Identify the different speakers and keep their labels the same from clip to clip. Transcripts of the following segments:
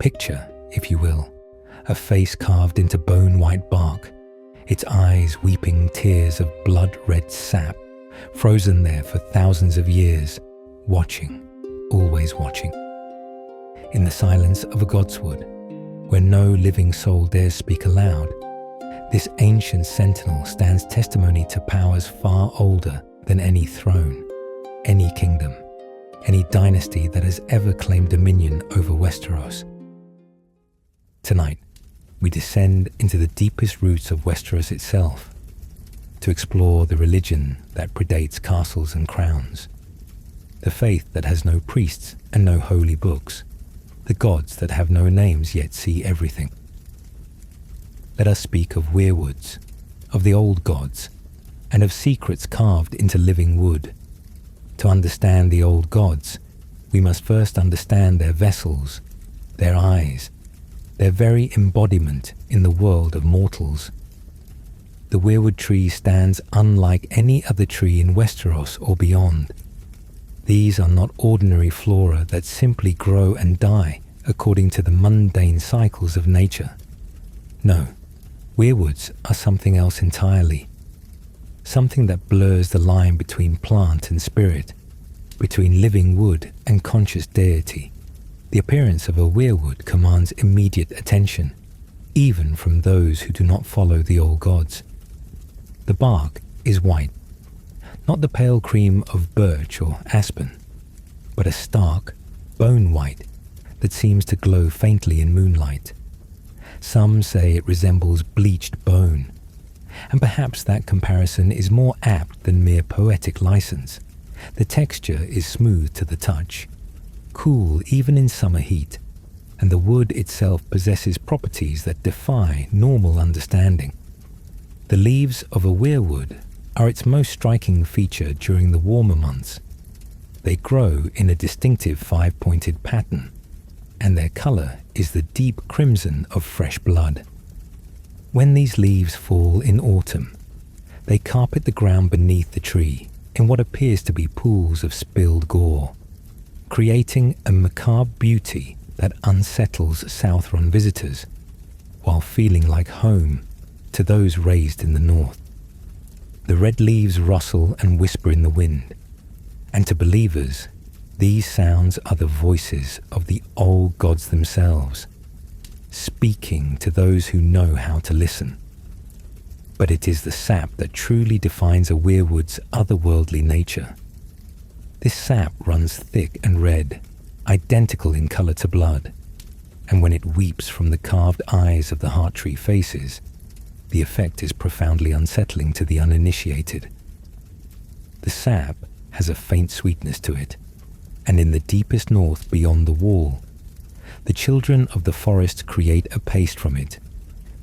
Speaker 1: Picture, if you will, a face carved into bone-white bark, its eyes weeping tears of blood-red sap, frozen there for thousands of years, watching, always watching. In the silence of a godswood, where no living soul dares speak aloud, this ancient sentinel stands testimony to powers far older than any throne, any kingdom, any dynasty that has ever claimed dominion over Westeros. Tonight, we descend into the deepest roots of Westeros itself to explore the religion that predates castles and crowns, the faith that has no priests and no holy books, the gods that have no names yet see everything. Let us speak of Weirwoods, of the old gods, and of secrets carved into living wood. To understand the old gods, we must first understand their vessels, their eyes, their very embodiment in the world of mortals. The Weirwood tree stands unlike any other tree in Westeros or beyond. These are not ordinary flora that simply grow and die according to the mundane cycles of nature. No, Weirwoods are something else entirely. Something that blurs the line between plant and spirit, between living wood and conscious deity. The appearance of a weirwood commands immediate attention, even from those who do not follow the old gods. The bark is white, not the pale cream of birch or aspen, but a stark, bone white that seems to glow faintly in moonlight. Some say it resembles bleached bone, and perhaps that comparison is more apt than mere poetic license. The texture is smooth to the touch, cool even in summer heat, and the wood itself possesses properties that defy normal understanding. The leaves of a weirwood are its most striking feature during the warmer months. They grow in a distinctive five-pointed pattern, and their color is the deep crimson of fresh blood. When these leaves fall in autumn, they carpet the ground beneath the tree in what appears to be pools of spilled gore, creating a macabre beauty that unsettles Southron visitors, while feeling like home to those raised in the north. The red leaves rustle and whisper in the wind, and to believers, these sounds are the voices of the old gods themselves, speaking to those who know how to listen. But it is the sap that truly defines a weirwood's otherworldly nature. This sap runs thick and red, identical in color to blood, and when it weeps from the carved eyes of the heart tree faces, the effect is profoundly unsettling to the uninitiated. The sap has a faint sweetness to it, and in the deepest north beyond the wall, the children of the forest create a paste from it,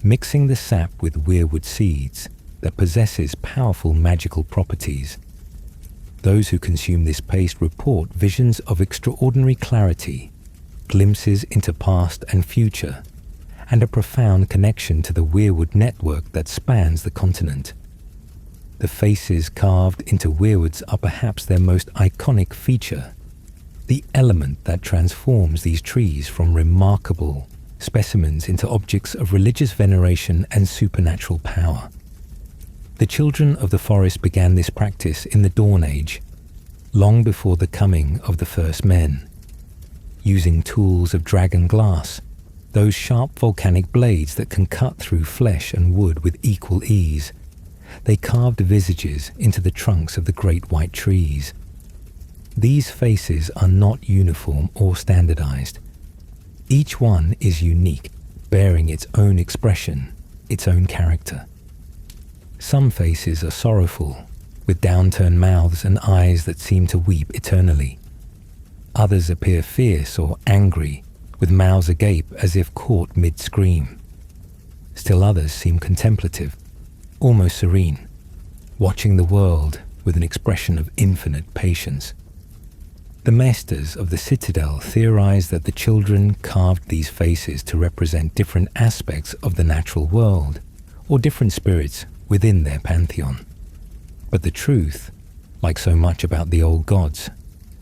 Speaker 1: mixing the sap with weirwood seeds that possesses powerful magical properties. Those who consume this paste report visions of extraordinary clarity, glimpses into past and future, and a profound connection to the weirwood network that spans the continent. The faces carved into weirwoods are perhaps their most iconic feature, the element that transforms these trees from remarkable specimens into objects of religious veneration and supernatural power. The children of the forest began this practice in the Dawn Age, long before the coming of the first men. Using tools of dragon glass, those sharp volcanic blades that can cut through flesh and wood with equal ease, they carved visages into the trunks of the great white trees. These faces are not uniform or standardized. Each one is unique, bearing its own expression, its own character. Some faces are sorrowful, with downturned mouths and eyes that seem to weep eternally. Others appear fierce or angry, with mouths agape as if caught mid-scream. Still others seem contemplative, almost serene, watching the world with an expression of infinite patience. The maesters of the citadel theorized that the children carved these faces to represent different aspects of the natural world, or different spirits within their pantheon. But the truth, like so much about the old gods,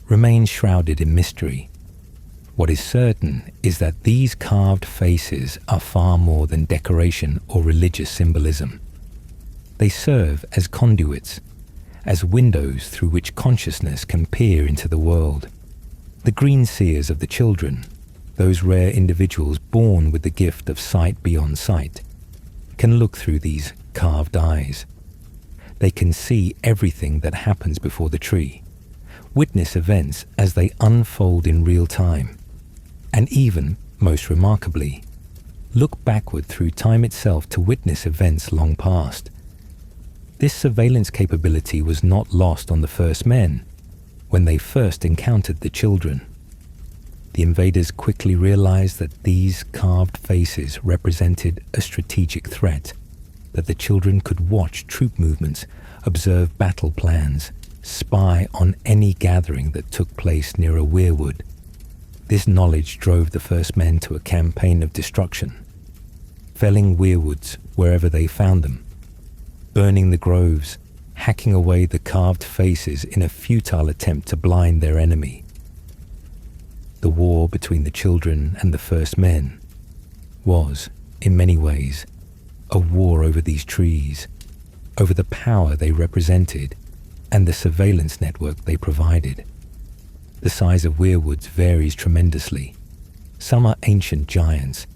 Speaker 1: remains shrouded in mystery. What is certain is that these carved faces are far more than decoration or religious symbolism. They serve as conduits, as windows through which consciousness can peer into the world. The green seers of the children, those rare individuals born with the gift of sight beyond sight, can look through these carved eyes. They can see everything that happens before the tree, witness events as they unfold in real time, and even, most remarkably, look backward through time itself to witness events long past. This surveillance capability was not lost on the first men when they first encountered the children. The invaders quickly realized that these carved faces represented a strategic threat, that the children could watch troop movements, observe battle plans, spy on any gathering that took place near a Weirwood. This knowledge drove the first men to a campaign of destruction, felling Weirwoods wherever they found them, burning the groves, hacking away the carved faces in a futile attempt to blind their enemy. The war between the children and the first men was, in many ways, a war over these trees, over the power they represented and the surveillance network they provided. The size of Weirwoods varies tremendously. Some are ancient giants,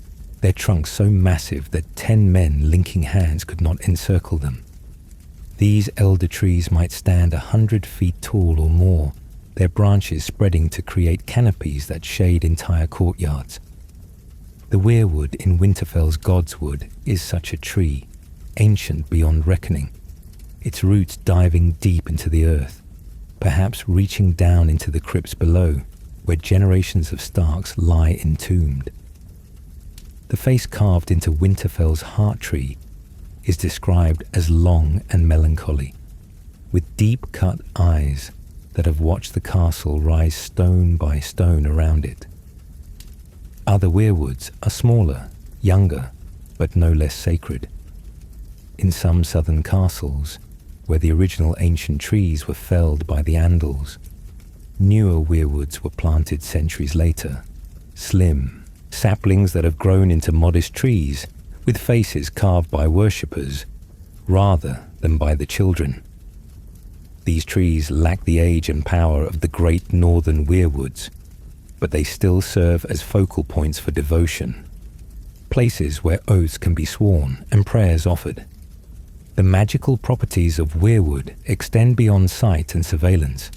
Speaker 1: their trunks so massive that 10 men linking hands could not encircle them. These elder trees might stand 100 feet tall or more, their branches spreading to create canopies that shade entire courtyards. The Weirwood in Winterfell's Godswood is such a tree, ancient beyond reckoning, its roots diving deep into the earth, perhaps reaching down into the crypts below, where generations of Starks lie entombed. The face carved into Winterfell's heart tree is described as long and melancholy, with deep-cut eyes that have watched the castle rise stone by stone around it. Other Weirwoods are smaller, younger, but no less sacred. In some southern castles, where the original ancient trees were felled by the Andals, newer Weirwoods were planted centuries later, slim, saplings that have grown into modest trees with faces carved by worshippers rather than by the children. These trees lack the age and power of the great northern Weirwoods, but they still serve as focal points for devotion, places where oaths can be sworn and prayers offered. The magical properties of Weirwood extend beyond sight and surveillance.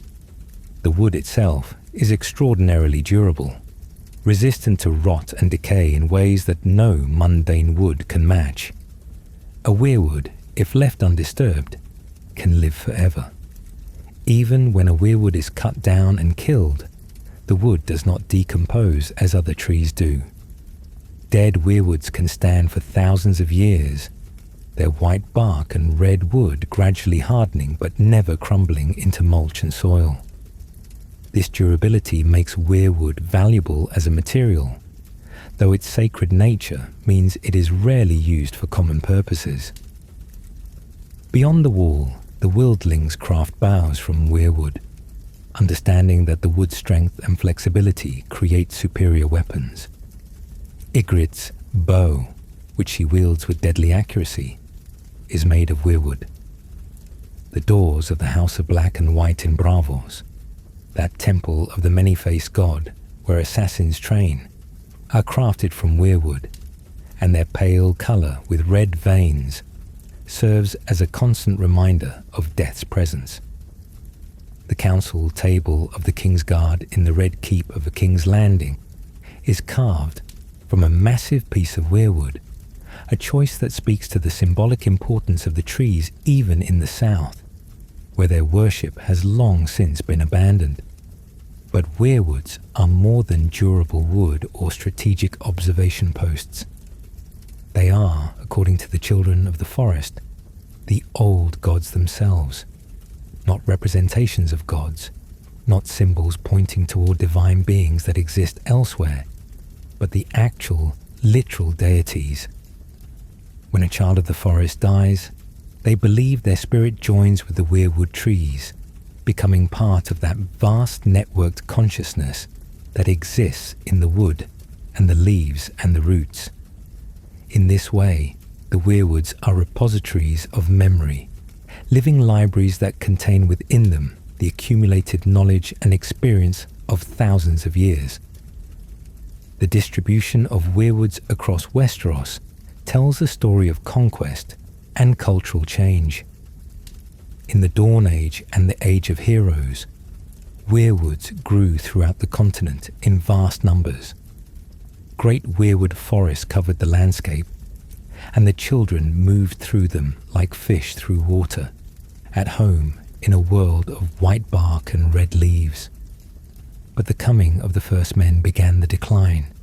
Speaker 1: The wood itself is extraordinarily durable, resistant to rot and decay in ways that no mundane wood can match. A Weirwood, if left undisturbed, can live forever. Even when a Weirwood is cut down and killed, the wood does not decompose as other trees do. Dead Weirwoods can stand for thousands of years, their white bark and red wood gradually hardening but never crumbling into mulch and soil. This durability makes Weirwood valuable as a material, though its sacred nature means it is rarely used for common purposes. Beyond the wall, the wildlings craft bows from Weirwood, understanding that the wood's strength and flexibility create superior weapons. Ygritte's bow, which she wields with deadly accuracy, is made of Weirwood. The doors of the House of Black and White in Braavos, that temple of the many-faced god where assassins train, are crafted from Weirwood, and their pale colour with red veins serves as a constant reminder of death's presence. The council table of the King's Guard in the Red Keep of the King's Landing is carved from a massive piece of Weirwood, a choice that speaks to the symbolic importance of the trees even in the south, where their worship has long since been abandoned. But Weirwoods are more than durable wood or strategic observation posts. They are, according to the children of the forest, the old gods themselves, not representations of gods, not symbols pointing toward divine beings that exist elsewhere, but the actual, literal deities. When a child of the forest dies, they believe their spirit joins with the Weirwood trees, becoming part of that vast networked consciousness that exists in the wood and the leaves and the roots. In this way, the Weirwoods are repositories of memory, living libraries that contain within them the accumulated knowledge and experience of thousands of years. The distribution of Weirwoods across Westeros tells a story of conquest and cultural change. In the Dawn Age and the Age of Heroes, Weirwoods grew throughout the continent in vast numbers. Great weirwood forests covered the landscape, and the children moved through them like fish through water, at home in a world of white bark and red leaves. But the coming of the first men began the decline,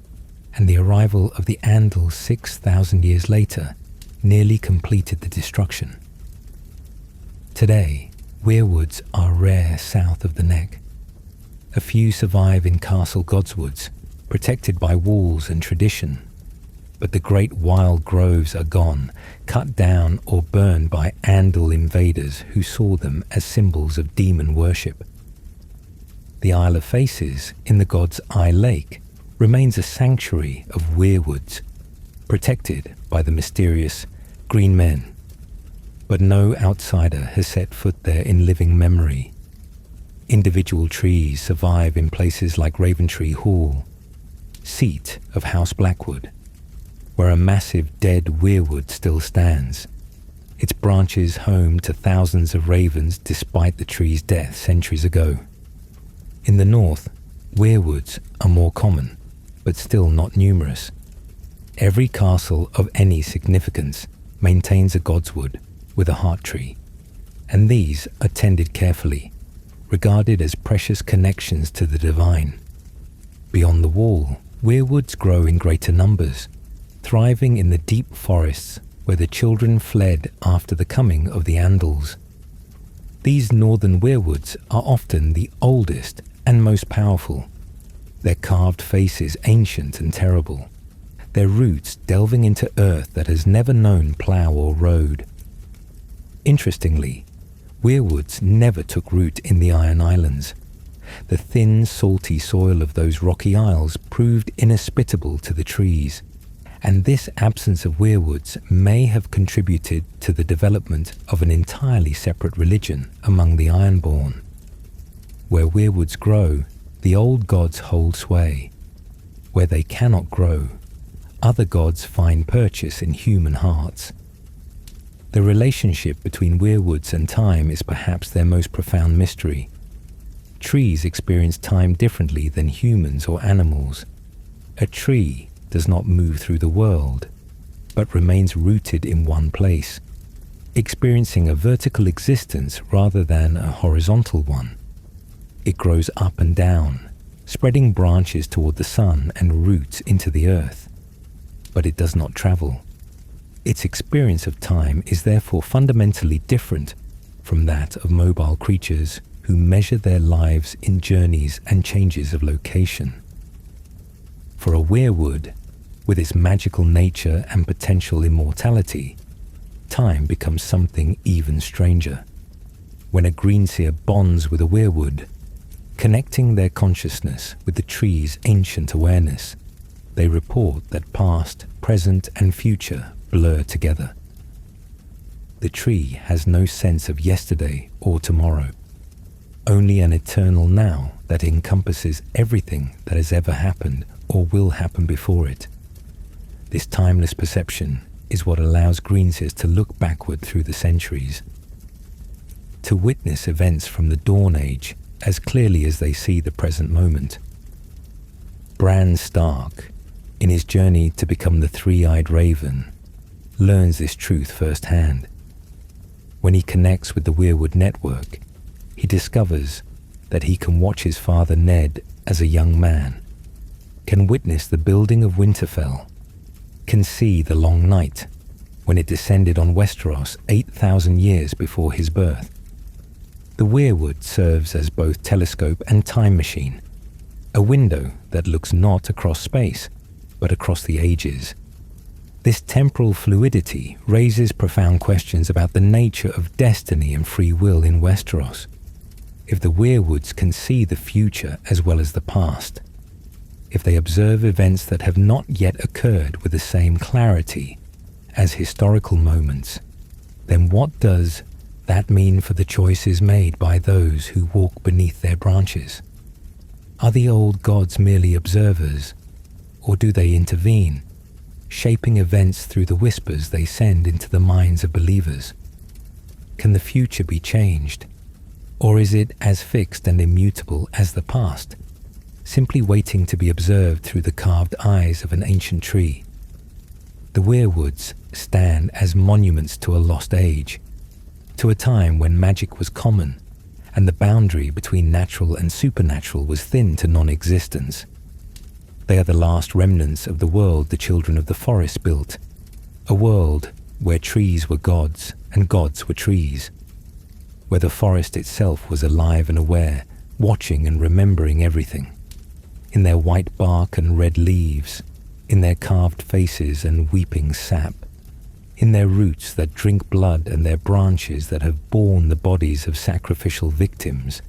Speaker 1: and the arrival of the Andals 6,000 years later nearly completed the destruction. Today, Weirwoods are rare south of the Neck. A few survive in Castle Godswoods, protected by walls and tradition, but the great wild groves are gone, cut down or burned by Andal invaders who saw them as symbols of demon worship. The Isle of Faces in the God's Eye Lake remains a sanctuary of Weirwoods, protected by the mysterious Green Men, but no outsider has set foot there in living memory. Individual trees survive in places like Raventree Hall, seat of House Blackwood, where a massive dead weirwood still stands, its branches home to thousands of ravens despite the tree's death centuries ago. In the north, weirwoods are more common, but still not numerous. Every castle of any significance maintains a godswood with a heart tree, and these are tended carefully, regarded as precious connections to the divine. Beyond the wall, weirwoods grow in greater numbers, thriving in the deep forests where the children fled after the coming of the Andals. These northern weirwoods are often the oldest and most powerful, their carved faces ancient and terrible, their roots delving into earth that has never known plough or road. Interestingly, weirwoods never took root in the Iron Islands. The thin, salty soil of those rocky isles proved inhospitable to the trees, and this absence of weirwoods may have contributed to the development of an entirely separate religion among the Ironborn. Where weirwoods grow, the old gods hold sway. Where they cannot grow, other gods find purchase in human hearts. The relationship between weirwoods and time is perhaps their most profound mystery. Trees experience time differently than humans or animals. A tree does not move through the world, but remains rooted in one place, experiencing a vertical existence rather than a horizontal one. It grows up and down, spreading branches toward the sun and roots into the earth, but it does not travel. Its experience of time is therefore fundamentally different from that of mobile creatures who measure their lives in journeys and changes of location. For a weirwood, with its magical nature and potential immortality, time becomes something even stranger. When a greenseer bonds with a weirwood, connecting their consciousness with the tree's ancient awareness, they report that past, present, and future blur together. The tree has no sense of yesterday or tomorrow, only an eternal now that encompasses everything that has ever happened or will happen before it. This timeless perception is what allows greenseers to look backward through the centuries, to witness events from the Dawn Age as clearly as they see the present moment. Bran Stark, in his journey to become the three-eyed raven, learns this truth firsthand. When he connects with the Weirwood network, he discovers that he can watch his father Ned as a young man, can witness the building of Winterfell, can see the Long Night when it descended on Westeros 8,000 years before his birth. The Weirwood serves as both telescope and time machine, a window that looks not across space, but across the ages. This temporal fluidity raises profound questions about the nature of destiny and free will in Westeros. If the Weirwoods can see the future as well as the past, if they observe events that have not yet occurred with the same clarity as historical moments, then what does that mean for the choices made by those who walk beneath their branches? Are the old gods merely observers, or do they intervene, shaping events through the whispers they send into the minds of believers? Can the future be changed, or is it as fixed and immutable as the past, simply waiting to be observed through the carved eyes of an ancient tree? The Weirwoods stand as monuments to a lost age, to a time when magic was common and the boundary between natural and supernatural was thin to non-existence. They are the last remnants of the world the children of the forest built, a world where trees were gods and gods were trees, where the forest itself was alive and aware, watching and remembering everything. In their white bark and red leaves, in their carved faces and weeping sap, in their roots that drink blood and their branches that have borne the bodies of sacrificial victims,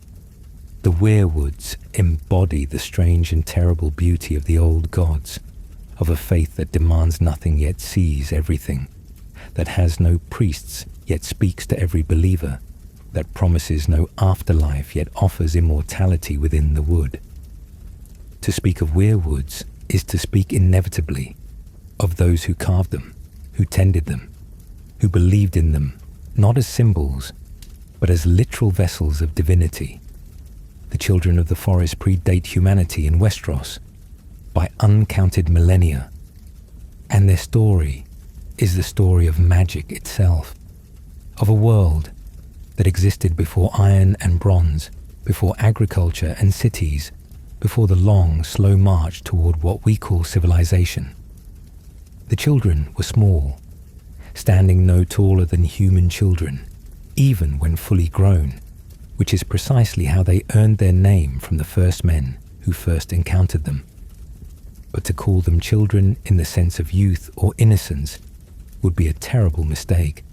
Speaker 1: the Weirwoods embody the strange and terrible beauty of the old gods, of a faith that demands nothing yet sees everything, that has no priests yet speaks to every believer, that promises no afterlife yet offers immortality within the wood. To speak of Weirwoods is to speak inevitably of those who carved them, who tended them, who believed in them, not as symbols, but as literal vessels of divinity. The children of the forest predate humanity in Westeros by uncounted millennia, and their story is the story of magic itself, of a world that existed before iron and bronze, before agriculture and cities, before the long, slow march toward what we call civilization. The children were small, standing no taller than human children, even when fully grown, which is precisely how they earned their name from the first men who first encountered them. But to call them children in the sense of youth or innocence would be a terrible mistake.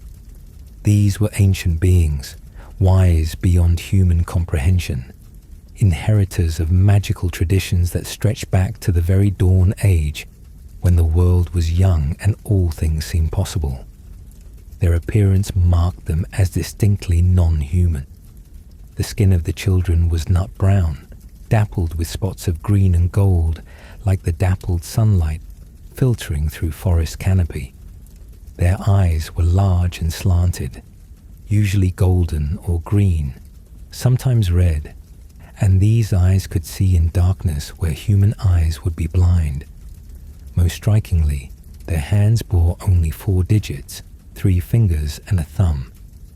Speaker 1: These were ancient beings, wise beyond human comprehension, inheritors of magical traditions that stretch back to the very dawn age when the world was young and all things seemed possible. Their appearance marked them as distinctly non-human. The skin of the children was nut brown, dappled with spots of green and gold, like the dappled sunlight filtering through forest canopy. Their eyes were large and slanted, usually golden or green, sometimes red, and these eyes could see in darkness where human eyes would be blind. Most strikingly, their hands bore only 4 digits, 3 fingers and a thumb,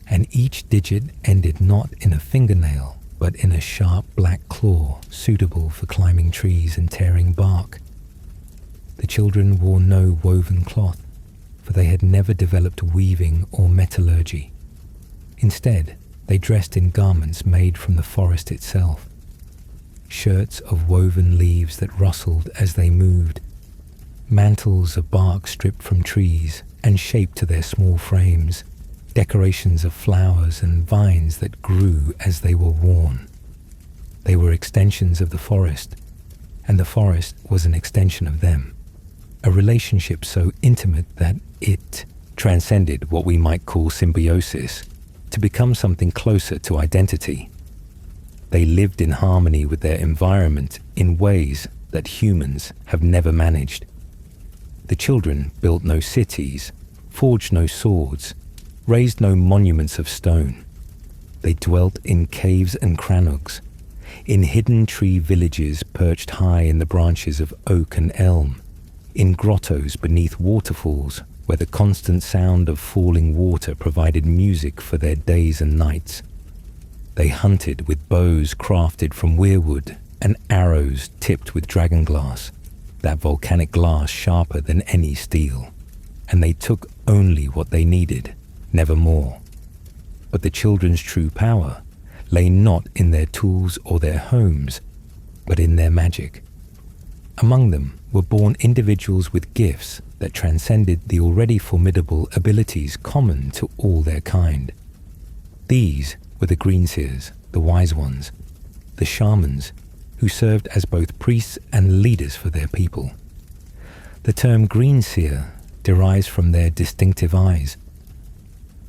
Speaker 1: and each digit ended not in a fingernail, but in a sharp black claw suitable for climbing trees and tearing bark. The children wore no woven cloth, for they had never developed weaving or metallurgy. Instead, they dressed in garments made from the forest itself. Shirts of woven leaves that rustled as they moved, mantles of bark stripped from trees and shaped to their small frames, decorations of flowers and vines that grew as they were worn. They were extensions of the forest, and the forest was an extension of them, a relationship so intimate that it transcended what we might call symbiosis to become something closer to identity. They lived in harmony with their environment in ways that humans have never managed. The children built no cities, forged no swords, raised no monuments of stone. They dwelt in caves and crannogs, in hidden tree villages perched high in the branches of oak and elm, in grottos beneath waterfalls where the constant sound of falling water provided music for their days and nights. They hunted with bows crafted from weirwood and arrows tipped with dragonglass, that volcanic glass sharper than any steel, and they took only what they needed, never more. But the children's true power lay not in their tools or their homes, but in their magic. Among them were born individuals with gifts that transcended the already formidable abilities common to all their kind. These were the greenseers, the wise ones, the shamans, who served as both priests and leaders for their people. The term green seer derives from their distinctive eyes.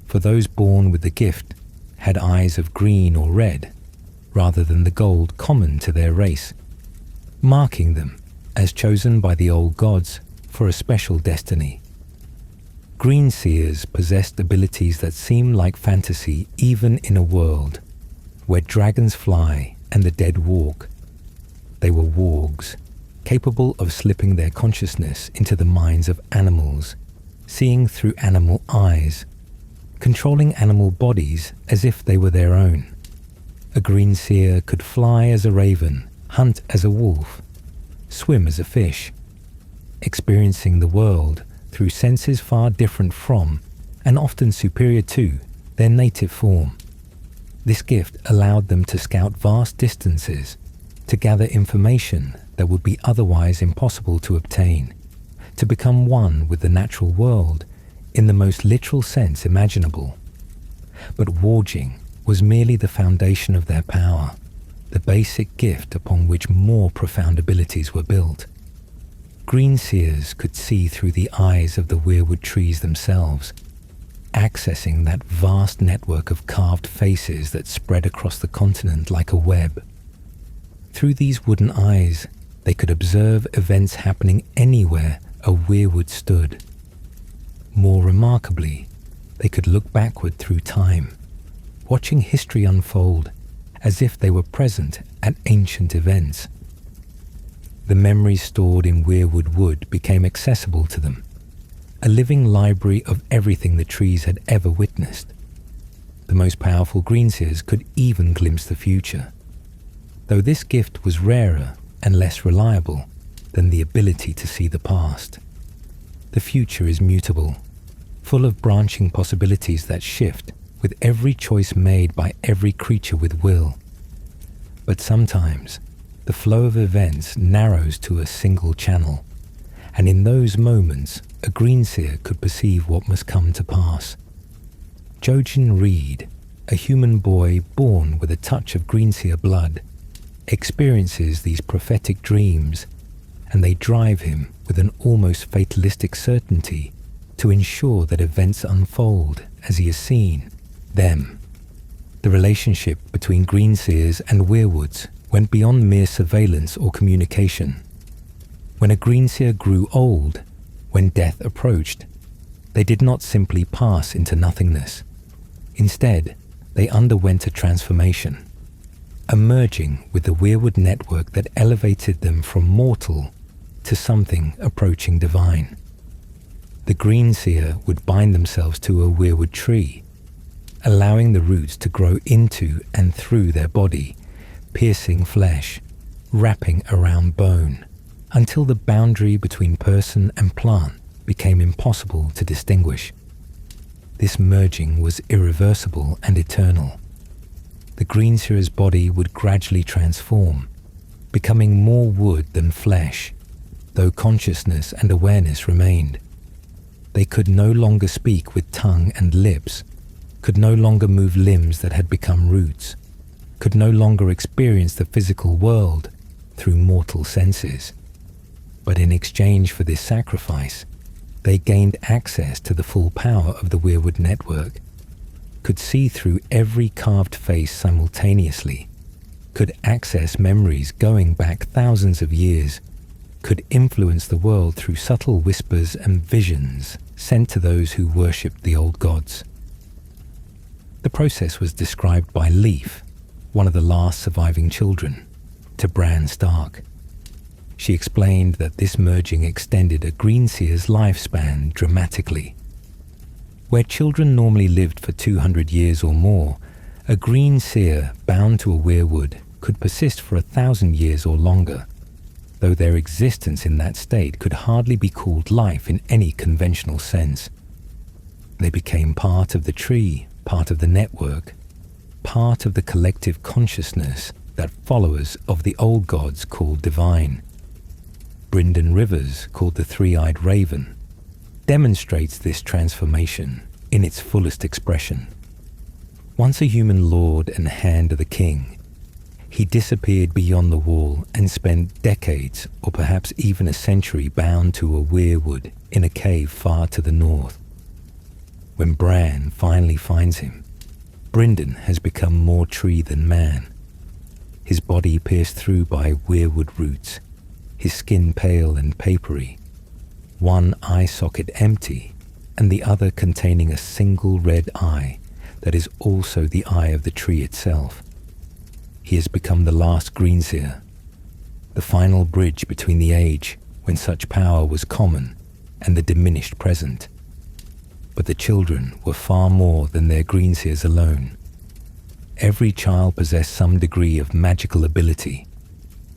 Speaker 1: For those born with the gift had eyes of green or red, rather than the gold common to their race, marking them as chosen by the old gods for a special destiny. Green seers possessed abilities that seem like fantasy even in a world where dragons fly and the dead walk. They were wargs, capable of slipping their consciousness into the minds of animals, seeing through animal eyes, controlling animal bodies as if they were their own. A green seer could fly as a raven, hunt as a wolf, swim as a fish, experiencing the world through senses far different from, and often superior to, their native form. This gift allowed them to scout vast distances, to gather information that would be otherwise impossible to obtain, to become one with the natural world in the most literal sense imaginable. But warging was merely the foundation of their power, the basic gift upon which more profound abilities were built. Green seers could see through the eyes of the weirwood trees themselves, accessing that vast network of carved faces that spread across the continent like a web. Through these wooden eyes, they could observe events happening anywhere a weirwood stood. More remarkably, they could look backward through time, watching history unfold as if they were present at ancient events. The memories stored in Weirwood Wood became accessible to them, a living library of everything the trees had ever witnessed. The most powerful greenseers could even glimpse the future, though this gift was rarer and less reliable than the ability to see the past. The future is mutable, full of branching possibilities that shift with every choice made by every creature with will. But sometimes, the flow of events narrows to a single channel, and in those moments, a greenseer could perceive what must come to pass. Jojen Reed, a human boy born with a touch of greenseer blood, experiences these prophetic dreams, and they drive him with an almost fatalistic certainty to ensure that events unfold as he has seen them. The relationship between greenseers and weirwoods went beyond mere surveillance or communication. When a greenseer grew old, when death approached, they did not simply pass into nothingness. Instead, they underwent a transformation, a merging with the weirwood network that elevated them from mortal to something approaching divine. The greenseer would bind themselves to a weirwood tree, allowing the roots to grow into and through their body, piercing flesh, wrapping around bone, until the boundary between person and plant became impossible to distinguish. This merging was irreversible and eternal. The greenseer's body would gradually transform, becoming more wood than flesh, though consciousness and awareness remained. They could no longer speak with tongue and lips, could no longer move limbs that had become roots, could no longer experience the physical world through mortal senses. But in exchange for this sacrifice, they gained access to the full power of the weirwood network, could see through every carved face simultaneously, could access memories going back thousands of years, could influence the world through subtle whispers and visions sent to those who worshipped the old gods. The process was described by Leaf, one of the last surviving children, to Bran Stark. She explained that this merging extended a greenseer's lifespan dramatically. Where children normally lived for 200 years or more, a greenseer bound to a weirwood could persist for 1,000 years or longer, though their existence in that state could hardly be called life in any conventional sense. They became part of the tree, part of the network, part of the collective consciousness that followers of the old gods called divine. Brynden Rivers, called the Three-Eyed Raven, demonstrates this transformation in its fullest expression. Once a human lord and hand of the king, He disappeared beyond the wall and spent decades, or perhaps even a century, bound to a weirwood in a cave far to the north. When Bran finally finds him, Brynden has become more tree than man. His body pierced through by weirwood roots, his skin pale and papery, one eye socket empty and the other containing a single red eye that is also the eye of the tree itself. He has become the last greenseer, the final bridge between the age when such power was common and the diminished present. But the children were far more than their greenseers alone. Every child possessed some degree of magical ability,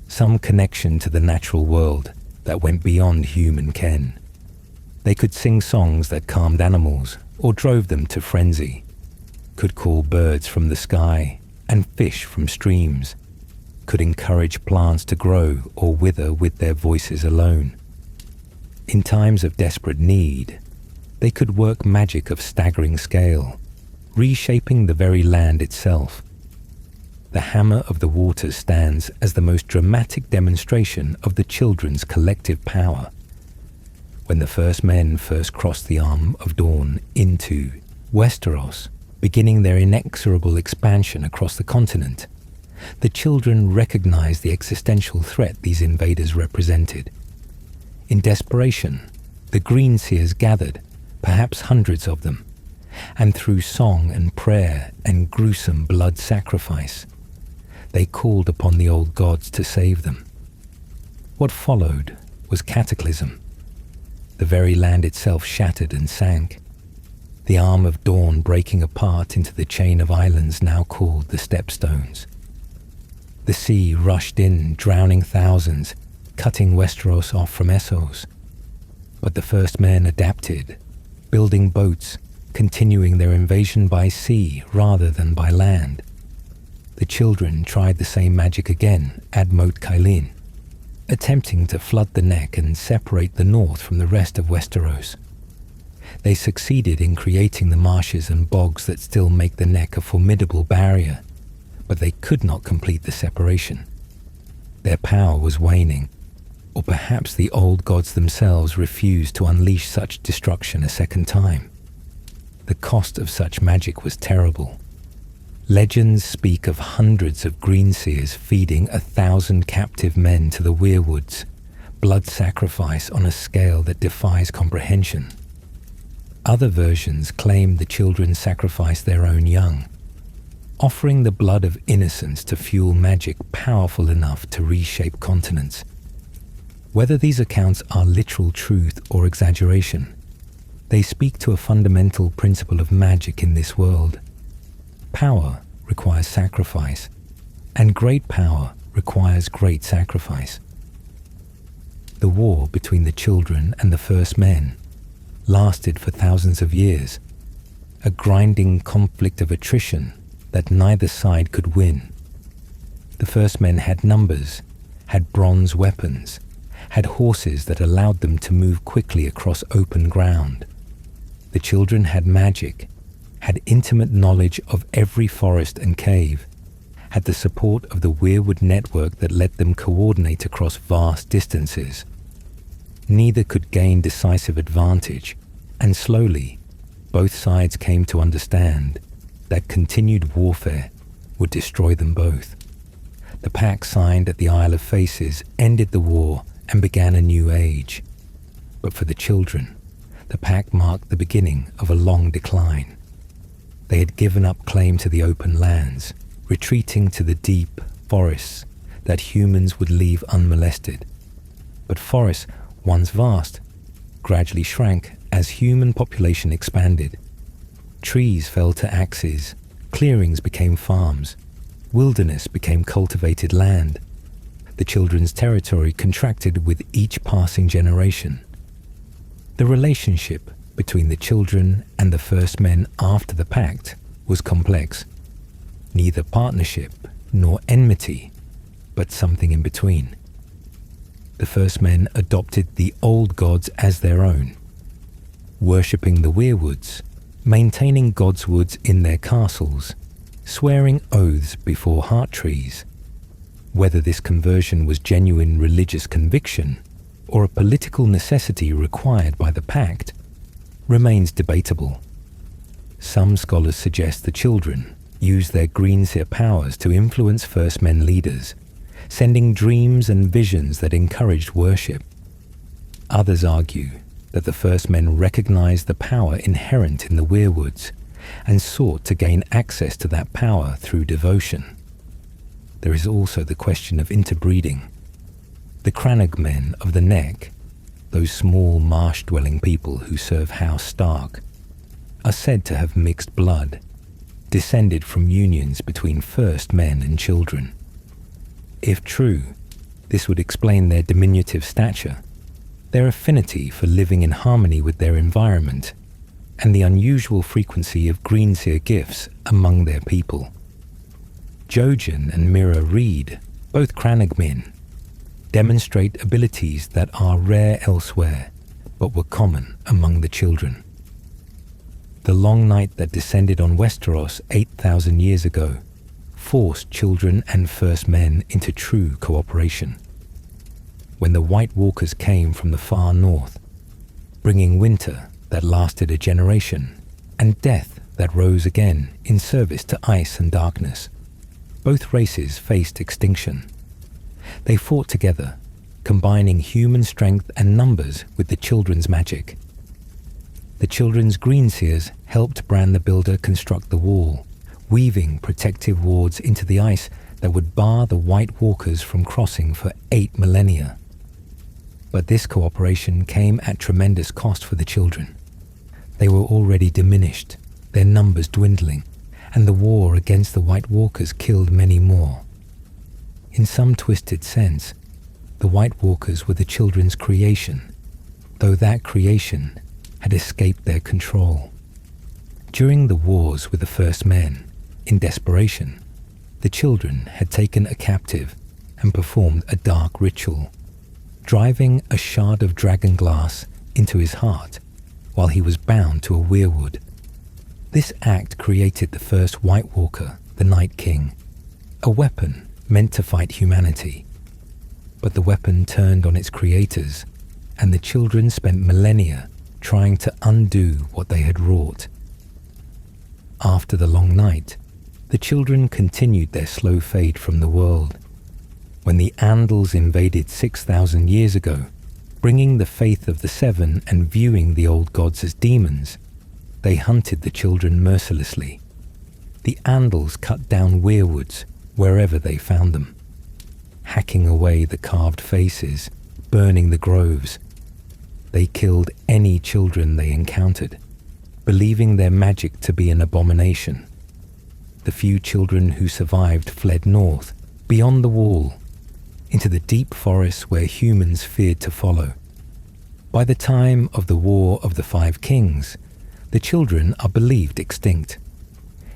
Speaker 1: some connection to the natural world that went beyond human ken. They could sing songs that calmed animals or drove them to frenzy, could call birds from the sky and fish from streams, could encourage plants to grow or wither with their voices alone. In times of desperate need, they could work magic of staggering scale, reshaping the very land itself. The Hammer of the Waters stands as the most dramatic demonstration of the children's collective power. When the first men first crossed the Arm of Dawn into Westeros, beginning their inexorable expansion across the continent, the children recognized the existential threat these invaders represented. In desperation, the Greenseers gathered, perhaps hundreds of them, and through song and prayer and gruesome blood sacrifice, they called upon the old gods to save them. What followed was cataclysm. The very land itself shattered and sank, the Arm of Dawn breaking apart into the chain of islands now called the Stepstones. The sea rushed in, drowning thousands, cutting Westeros off from Essos. But the first men adapted, building boats, continuing their invasion by sea rather than by land. The children tried the same magic again at Moat Cailin, attempting to flood the neck and separate the north from the rest of Westeros. They succeeded in creating the marshes and bogs that still make the neck a formidable barrier, but they could not complete the separation. Their power was waning, or perhaps the old gods themselves refused to unleash such destruction a second time. The cost of such magic was terrible. Legends speak of hundreds of Greenseers feeding 1,000 captive men to the Weirwoods, blood sacrifice on a scale that defies comprehension. Other versions claim the children sacrificed their own young, offering the blood of innocence to fuel magic powerful enough to reshape continents. Whether these accounts are literal truth or exaggeration, they speak to a fundamental principle of magic in this world. Power requires sacrifice, and great power requires great sacrifice. The war between the children and the first men lasted for thousands of years, a grinding conflict of attrition that neither side could win. The first men had numbers, had bronze weapons, had horses that allowed them to move quickly across open ground. The children had magic, had intimate knowledge of every forest and cave, had the support of the Weirwood network that let them coordinate across vast distances. Neither could gain decisive advantage, and slowly, both sides came to understand that continued warfare would destroy them both. The pact signed at the Isle of Faces ended the war and began a new age. But for the children, the pact marked the beginning of a long decline. They had given up claim to the open lands, retreating to the deep forests that humans would leave unmolested. But forests, once vast, gradually shrank as human population expanded. Trees fell to axes, clearings became farms, wilderness became cultivated land. The children's territory contracted with each passing generation. The relationship between the children and the first men after the pact was complex. Neither partnership nor enmity, but something in between. The first men adopted the old gods as their own, worshipping the Weirwoods, maintaining godswoods in their castles, swearing oaths before heart trees, Whether this conversion was genuine religious conviction or a political necessity required by the pact remains debatable. Some scholars suggest the children used their greenseer powers to influence First Men leaders, sending dreams and visions that encouraged worship. Others argue that the First Men recognized the power inherent in the Weirwoods and sought to gain access to that power through devotion. There is also the question of interbreeding. The Crannog men of the Neck, those small marsh-dwelling people who serve House Stark, are said to have mixed blood, descended from unions between First Men and children. If true, this would explain their diminutive stature, their affinity for living in harmony with their environment, and the unusual frequency of greenseer gifts among their people. Jojen and Mira Reed, both Crannog men, demonstrate abilities that are rare elsewhere, but were common among the children. The long night that descended on Westeros 8,000 years ago forced children and First Men into true cooperation. When the White Walkers came from the far north, bringing winter that lasted a generation and death that rose again in service to ice and darkness, both races faced extinction. They fought together, combining human strength and numbers with the children's magic. The children's greenseers helped Bran the Builder construct the wall, weaving protective wards into the ice that would bar the White Walkers from crossing for 8 millennia. But this cooperation came at tremendous cost for the children. They were already diminished, their numbers dwindling, and the war against the White Walkers killed many more. In some twisted sense, the White Walkers were the children's creation, though that creation had escaped their control. During the wars with the First Men, in desperation, the children had taken a captive and performed a dark ritual, driving a shard of dragon glass into his heart while he was bound to a weirwood. This act created the first White Walker, the Night King, a weapon meant to fight humanity. But the weapon turned on its creators, and the children spent millennia trying to undo what they had wrought. After the long night, the children continued their slow fade from the world. When the Andals invaded 6,000 years ago, bringing the faith of the Seven and viewing the old gods as demons, they hunted the children mercilessly. The Andals cut down weirwoods wherever they found them, hacking away the carved faces, burning the groves. They killed any children they encountered, believing their magic to be an abomination. The few children who survived fled north, beyond the wall, into the deep forests where humans feared to follow. By the time of the War of the Five Kings, the children are believed extinct.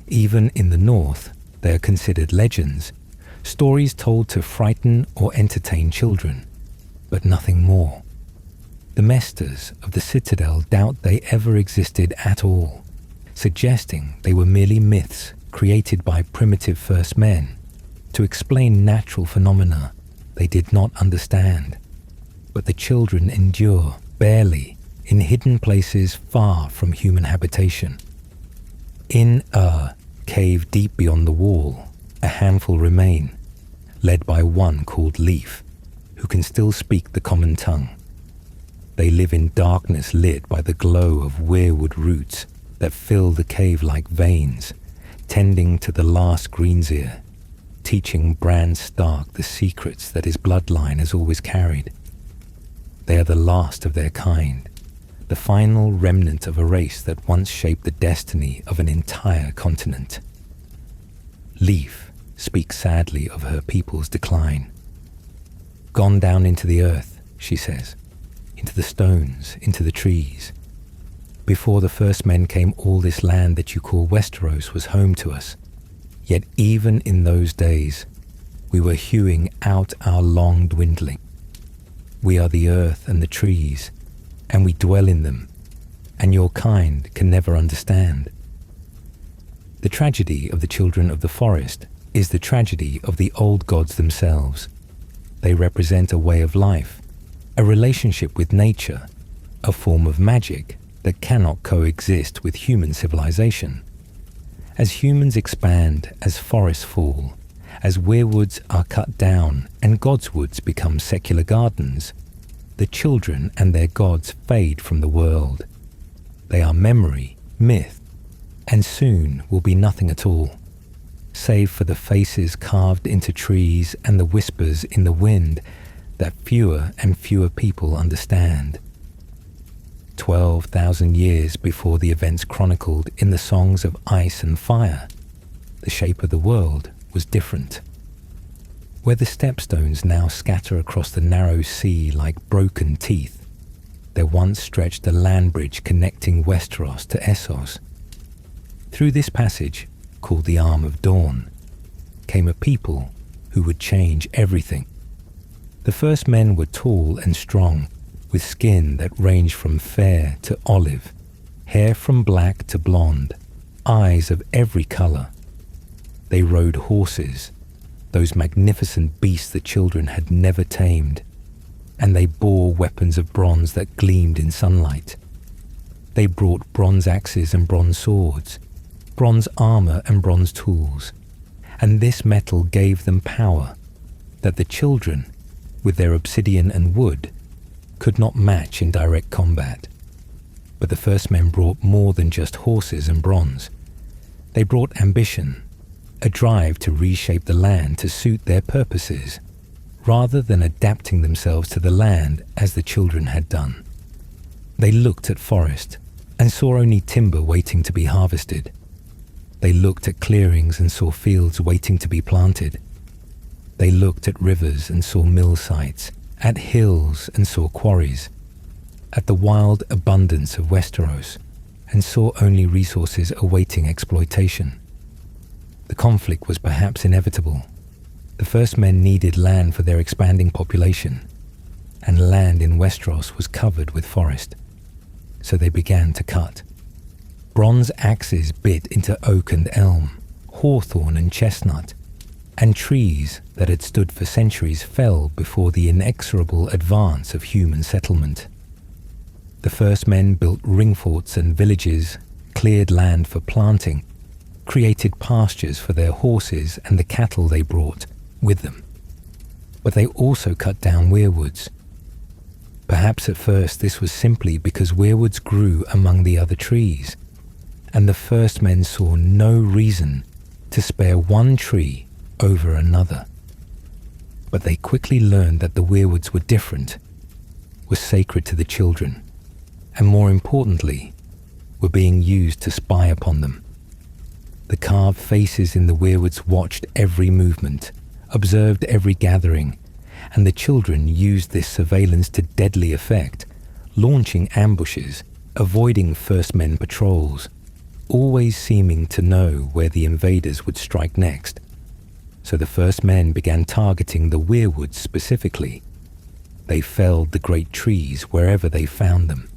Speaker 1: Even in the north, they are considered legends, stories told to frighten or entertain children, but nothing more. The Mesters of the Citadel doubt they ever existed at all, suggesting they were merely myths created by primitive First Men to explain natural phenomena they did not understand. But the children endure, barely, in hidden places far from human habitation. In a cave deep beyond the wall, a handful remain, led by one called Leaf, who can still speak the common tongue. They live in darkness lit by the glow of weirwood roots that fill the cave like veins, tending to the last greenseer, teaching Bran Stark the secrets that his bloodline has always carried. They are the last of their kind, the final remnant of a race that once shaped the destiny of an entire continent. Leaf speaks sadly of her people's decline. Gone down into the earth, she says, into the stones, into the trees. Before the First Men came, all this land that you call Westeros was home to us. Yet even in those days, we were hewing out our long dwindling. We are the earth and the trees, and we dwell in them, and your kind can never understand. The tragedy of the children of the forest is the tragedy of the old gods themselves. They represent a way of life, a relationship with nature, a form of magic that cannot coexist with human civilization. As humans expand, as forests fall, as weirwoods are cut down and godswoods become secular gardens, the children and their gods fade from the world. They are memory, myth, and soon will be nothing at all, save for the faces carved into trees and the whispers in the wind that fewer and fewer people understand. 12,000 years before the events chronicled in the songs of ice and fire, the shape of the world was different. Where the stepstones now scatter across the narrow sea like broken teeth, there once stretched a land bridge connecting Westeros to Essos. Through this passage, called the Arm of Dawn, came a people who would change everything. The first men were tall and strong, with skin that ranged from fair to olive, hair from black to blonde, eyes of every color. They rode horses, those magnificent beasts the children had never tamed, and they bore weapons of bronze that gleamed in sunlight. They brought bronze axes and bronze swords, bronze armor and bronze tools, and this metal gave them power that the children, with their obsidian and wood, could not match in direct combat. But the first men brought more than just horses and bronze. They brought ambition, a drive to reshape the land to suit their purposes, rather than adapting themselves to the land as the children had done. They looked at forest and saw only timber waiting to be harvested. They looked at clearings and saw fields waiting to be planted. They looked at rivers and saw mill sites, at hills and saw quarries, at the wild abundance of Westeros, and saw only resources awaiting exploitation. The conflict was perhaps inevitable. The first men needed land for their expanding population, and land in Westeros was covered with forest. So they began to cut. Bronze axes bit into oak and elm, hawthorn and chestnut, and trees that had stood for centuries fell before the inexorable advance of human settlement. The first men built ring forts and villages, cleared land for planting, created pastures for their horses and the cattle they brought with them. But they also cut down weirwoods. Perhaps at first this was simply because weirwoods grew among the other trees, and the first men saw no reason to spare one tree over another. But they quickly learned that the weirwoods were different, were sacred to the children, and more importantly, were being used to spy upon them. The carved faces in the weirwoods watched every movement, observed every gathering, and the children used this surveillance to deadly effect, launching ambushes, avoiding first men patrols, always seeming to know where the invaders would strike next. So the first men began targeting the weirwoods specifically. They felled the great trees wherever they found them,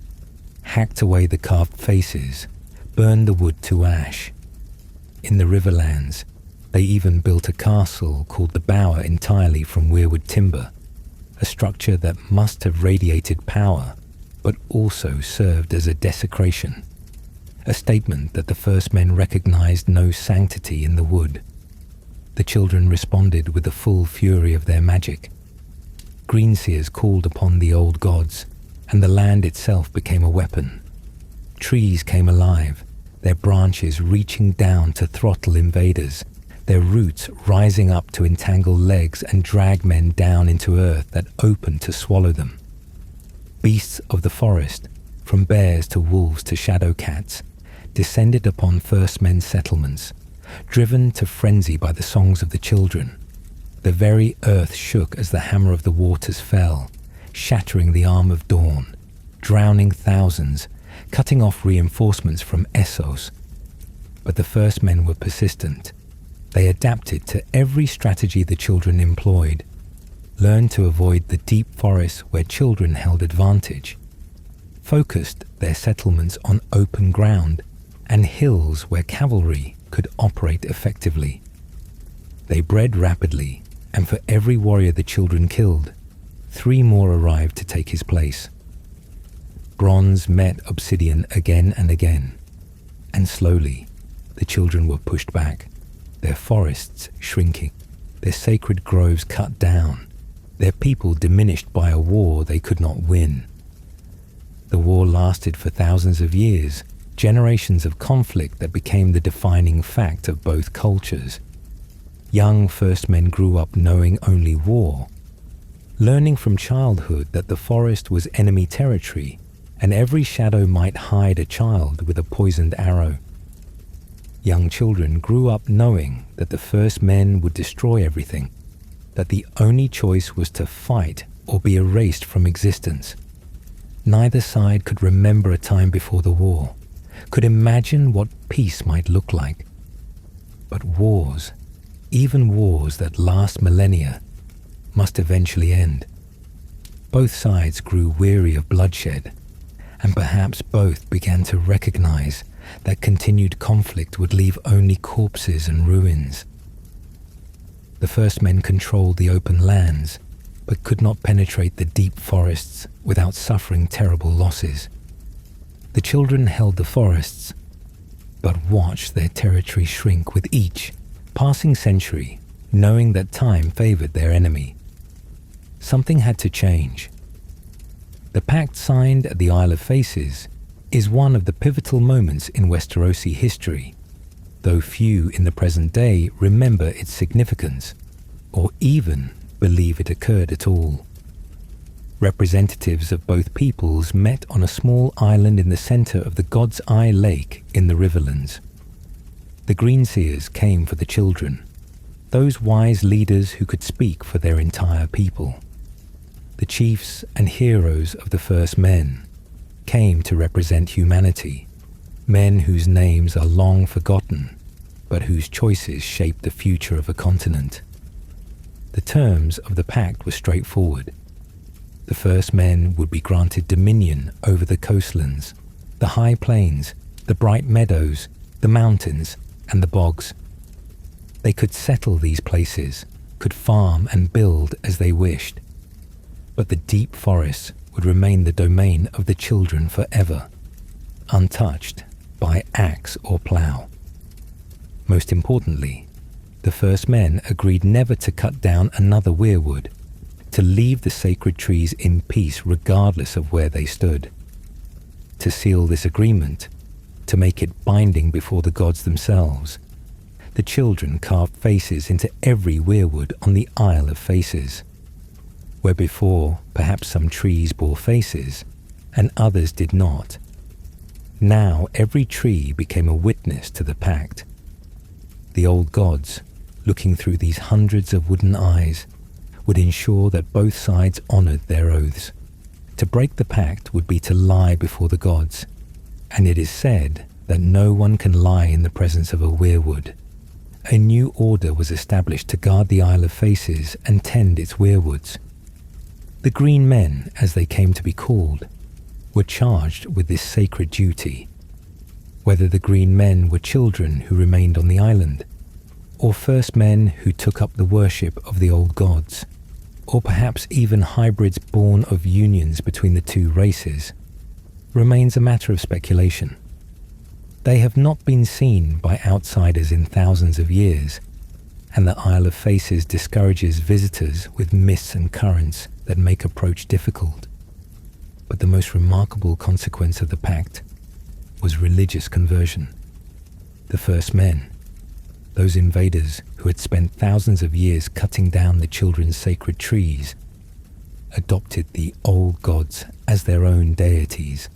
Speaker 1: hacked away the carved faces, burned the wood to ash. In the riverlands, they even built a castle called the Bower entirely from weirwood timber, a structure that must have radiated power, but also served as a desecration, a statement that the first men recognized no sanctity in the wood. The children responded with the full fury of their magic. Greenseers called upon the old gods, and the land itself became a weapon. Trees came alive, their branches reaching down to throttle invaders, their roots rising up to entangle legs and drag men down into earth that opened to swallow them. Beasts of the forest, from bears to wolves to shadow cats, descended upon first men's settlements, driven to frenzy by the songs of the children. The very earth shook as the hammer of the waters fell, shattering the arm of dawn, drowning thousands, cutting off reinforcements from Essos. But the first men were persistent. They adapted to every strategy the children employed, learned to avoid the deep forests where children held advantage, focused their settlements on open ground and hills where cavalry could operate effectively. They bred rapidly, and for every warrior the children killed, 3 more arrived to take his place. Bronze met obsidian again and again, and slowly the children were pushed back, their forests shrinking, their sacred groves cut down, their people diminished by a war they could not win. The war lasted for thousands of years, generations of conflict that became the defining fact of both cultures. Young first men grew up knowing only war, learning from childhood that the forest was enemy territory and every shadow might hide a child with a poisoned arrow. Young children grew up knowing that the first men would destroy everything, that the only choice was to fight or be erased from existence. Neither side could remember a time before the war, could imagine what peace might look like. But wars, even wars that last millennia, must eventually end. Both sides grew weary of bloodshed, and perhaps both began to recognize that continued conflict would leave only corpses and ruins. The first men controlled the open lands, but could not penetrate the deep forests without suffering terrible losses. The children held the forests, but watched their territory shrink with each passing century, knowing that time favored their enemy. Something had to change. The pact signed at the Isle of Faces is one of the pivotal moments in Westerosi history, though few in the present day remember its significance, or even believe it occurred at all. Representatives of both peoples met on a small island in the center of the God's Eye Lake in the Riverlands. The Greenseers came for the children, those wise leaders who could speak for their entire people. The chiefs and heroes of the first men came to represent humanity, men whose names are long forgotten, but whose choices shaped the future of a continent. The terms of the pact were straightforward. The first men would be granted dominion over the coastlands, the high plains, the bright meadows, the mountains, and the bogs. They could settle these places, could farm and build as they wished. But the deep forests would remain the domain of the children forever, untouched by axe or plough. Most importantly, the first men agreed never to cut down another weirwood, to leave the sacred trees in peace regardless of where they stood. To seal this agreement, to make it binding before the gods themselves, the children carved faces into every weirwood on the Isle of Faces. Where before perhaps some trees bore faces and others did not, now every tree became a witness to the pact. The old gods, looking through these hundreds of wooden eyes, would ensure that both sides honored their oaths. To break the pact would be to lie before the gods, and it is said that no one can lie in the presence of a weirwood. A new order was established to guard the Isle of Faces and tend its weirwoods. The Green Men, as they came to be called, were charged with this sacred duty. Whether the Green Men were children who remained on the island, or first men who took up the worship of the old gods, or perhaps even hybrids born of unions between the two races, remains a matter of speculation. They have not been seen by outsiders in thousands of years, and the Isle of Faces discourages visitors with mists and currents that make approach difficult. But the most remarkable consequence of the pact was religious conversion. The first men, those invaders who had spent thousands of years cutting down the children's sacred trees, adopted the old gods as their own deities.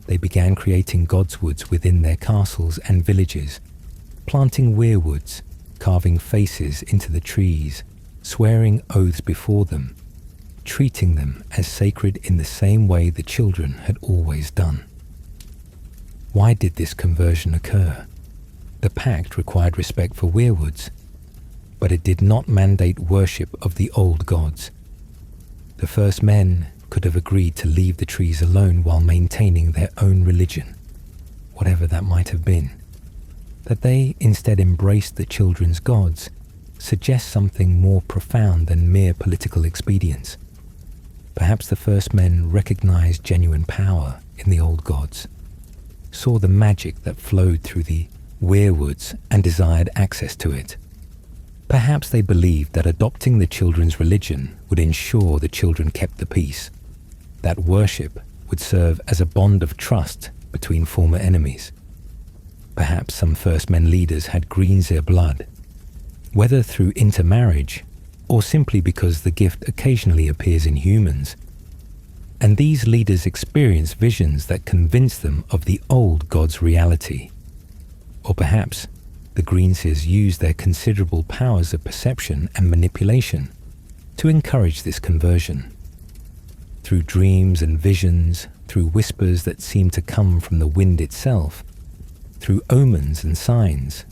Speaker 1: They began creating godswoods within their castles and villages, planting weirwoods, carving faces into the trees, swearing oaths before them, treating them as sacred in the same way the children had always done. Why did this conversion occur? The pact required respect for weirwoods, but it did not mandate worship of the old gods. The first men could have agreed to leave the trees alone while maintaining their own religion, whatever that might have been. That they instead embraced the children's gods suggests something more profound than mere political expedience. Perhaps the first men recognized genuine power in the old gods, saw the magic that flowed through the Weirwoods and desired access to it. Perhaps they believed that adopting the children's religion would ensure the children kept the peace, that worship would serve as a bond of trust between former enemies. Perhaps some First Men leaders had Greenseer blood, whether through intermarriage or simply because the gift occasionally appears in humans. And these leaders experienced visions that convinced them of the old god's reality. Or perhaps the Greenseers used their considerable powers of perception and manipulation to encourage this conversion. Through dreams and visions, through whispers that seemed to come from the wind itself, through omens and signs,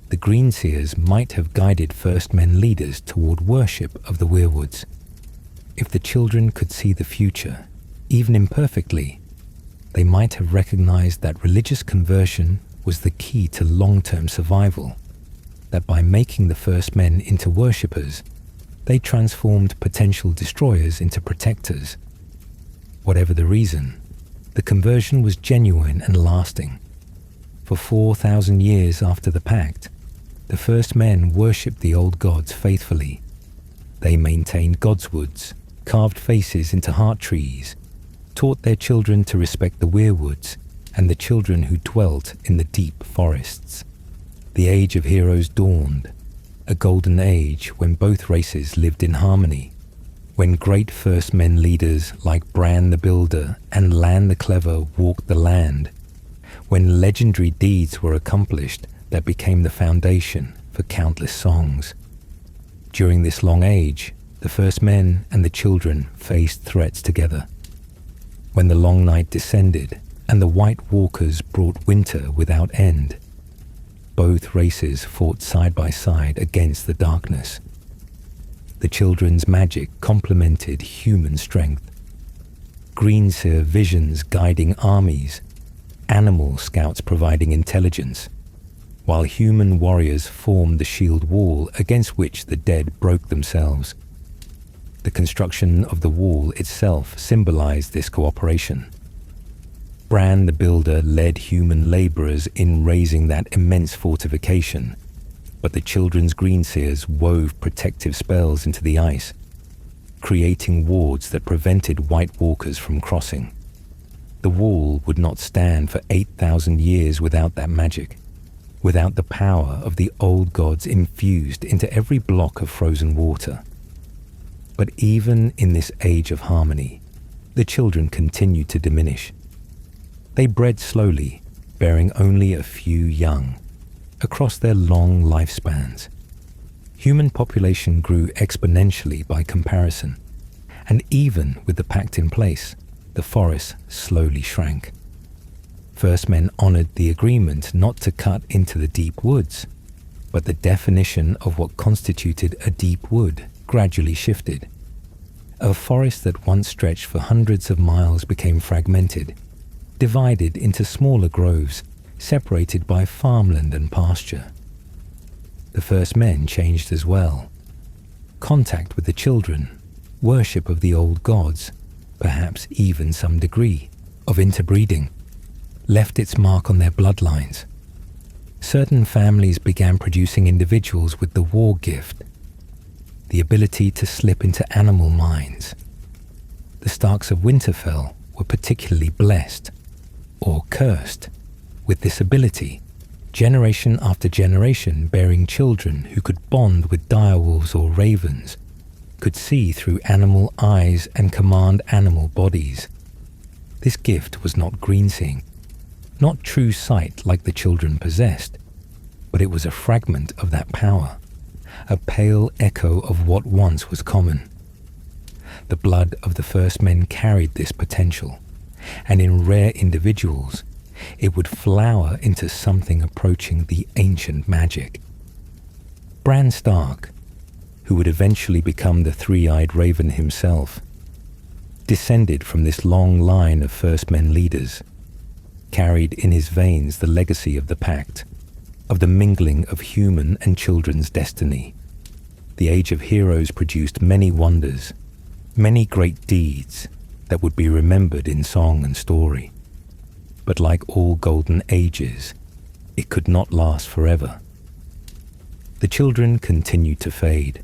Speaker 1: the Greenseers might have guided First Men leaders toward worship of the Weirwoods. If the children could see the future, even imperfectly, they might have recognized that religious conversion was the key to long-term survival, that by making the First Men into worshippers, they transformed potential destroyers into protectors. Whatever the reason, the conversion was genuine and lasting. For 4,000 years after the pact, the First Men worshipped the old gods faithfully. They maintained godswoods, carved faces into heart trees, taught their children to respect the Weirwoods and the children who dwelt in the deep forests. The Age of Heroes dawned, a golden age when both races lived in harmony, when great First Men leaders like Bran the Builder and Lan the Clever walked the land, when legendary deeds were accomplished that became the foundation for countless songs. During this long age, the First Men and the children faced threats together. When the long night descended and the White Walkers brought winter without end, both races fought side by side against the darkness. The children's magic complemented human strength. Greenseer visions guiding armies, animal scouts providing intelligence, while human warriors formed the shield wall against which the dead broke themselves. The construction of the wall itself symbolized this cooperation. Bran the Builder led human laborers in raising that immense fortification, but the children's Greenseers wove protective spells into the ice, creating wards that prevented White Walkers from crossing. The wall would not stand for 8,000 years without that magic, without the power of the old gods infused into every block of frozen water. But even in this age of harmony, the children continued to diminish. They bred slowly, bearing only a few young, across their long lifespans. Human population grew exponentially by comparison, and even with the pact in place, the forest slowly shrank. First Men honored the agreement not to cut into the deep woods, but the definition of what constituted a deep wood gradually shifted. A forest that once stretched for hundreds of miles became fragmented, divided into smaller groves, separated by farmland and pasture. The First Men changed as well. Contact with the children, worship of the old gods, perhaps even some degree of interbreeding, left its mark on their bloodlines. Certain families began producing individuals with the war gift, the ability to slip into animal minds. The Starks of Winterfell were particularly blessed, or cursed, with this ability, generation after generation bearing children who could bond with direwolves or ravens, could see through animal eyes and command animal bodies. This gift was not greenseeing, not true sight like the children possessed, but it was a fragment of that power, a pale echo of what once was common. The blood of the First Men carried this potential, and in rare individuals, it would flower into something approaching the ancient magic. Bran Stark, who would eventually become the three-eyed raven himself, descended from this long line of First Men leaders, carried in his veins the legacy of the pact, of the mingling of human and children's destiny. the Age of Heroes produced many wonders, many great deeds that would be remembered in song and story. But like all golden ages, it could not last forever. The children continued to fade,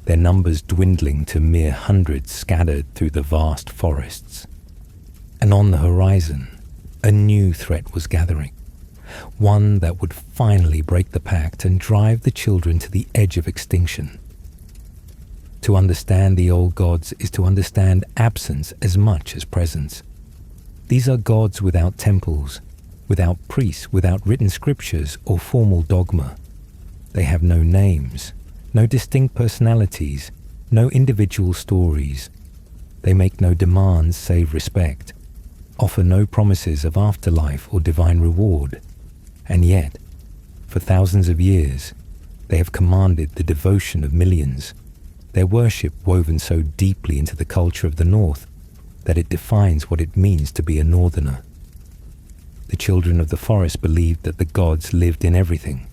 Speaker 1: their numbers dwindling to mere hundreds scattered through the vast forests. And on the horizon, a new threat was gathering, one that would finally break the pact and drive the children to the edge of extinction. To understand the old gods is to understand absence as much as presence. These are gods without temples, without priests, without written scriptures or formal dogma. They have no names, no distinct personalities, no individual stories. They make no demands save respect, offer no promises of afterlife or divine reward. And yet, for thousands of years, they have commanded the devotion of millions, their worship woven so deeply into the culture of the North that it defines what it means to be a Northerner. The children of the forest believed that the gods lived in everything,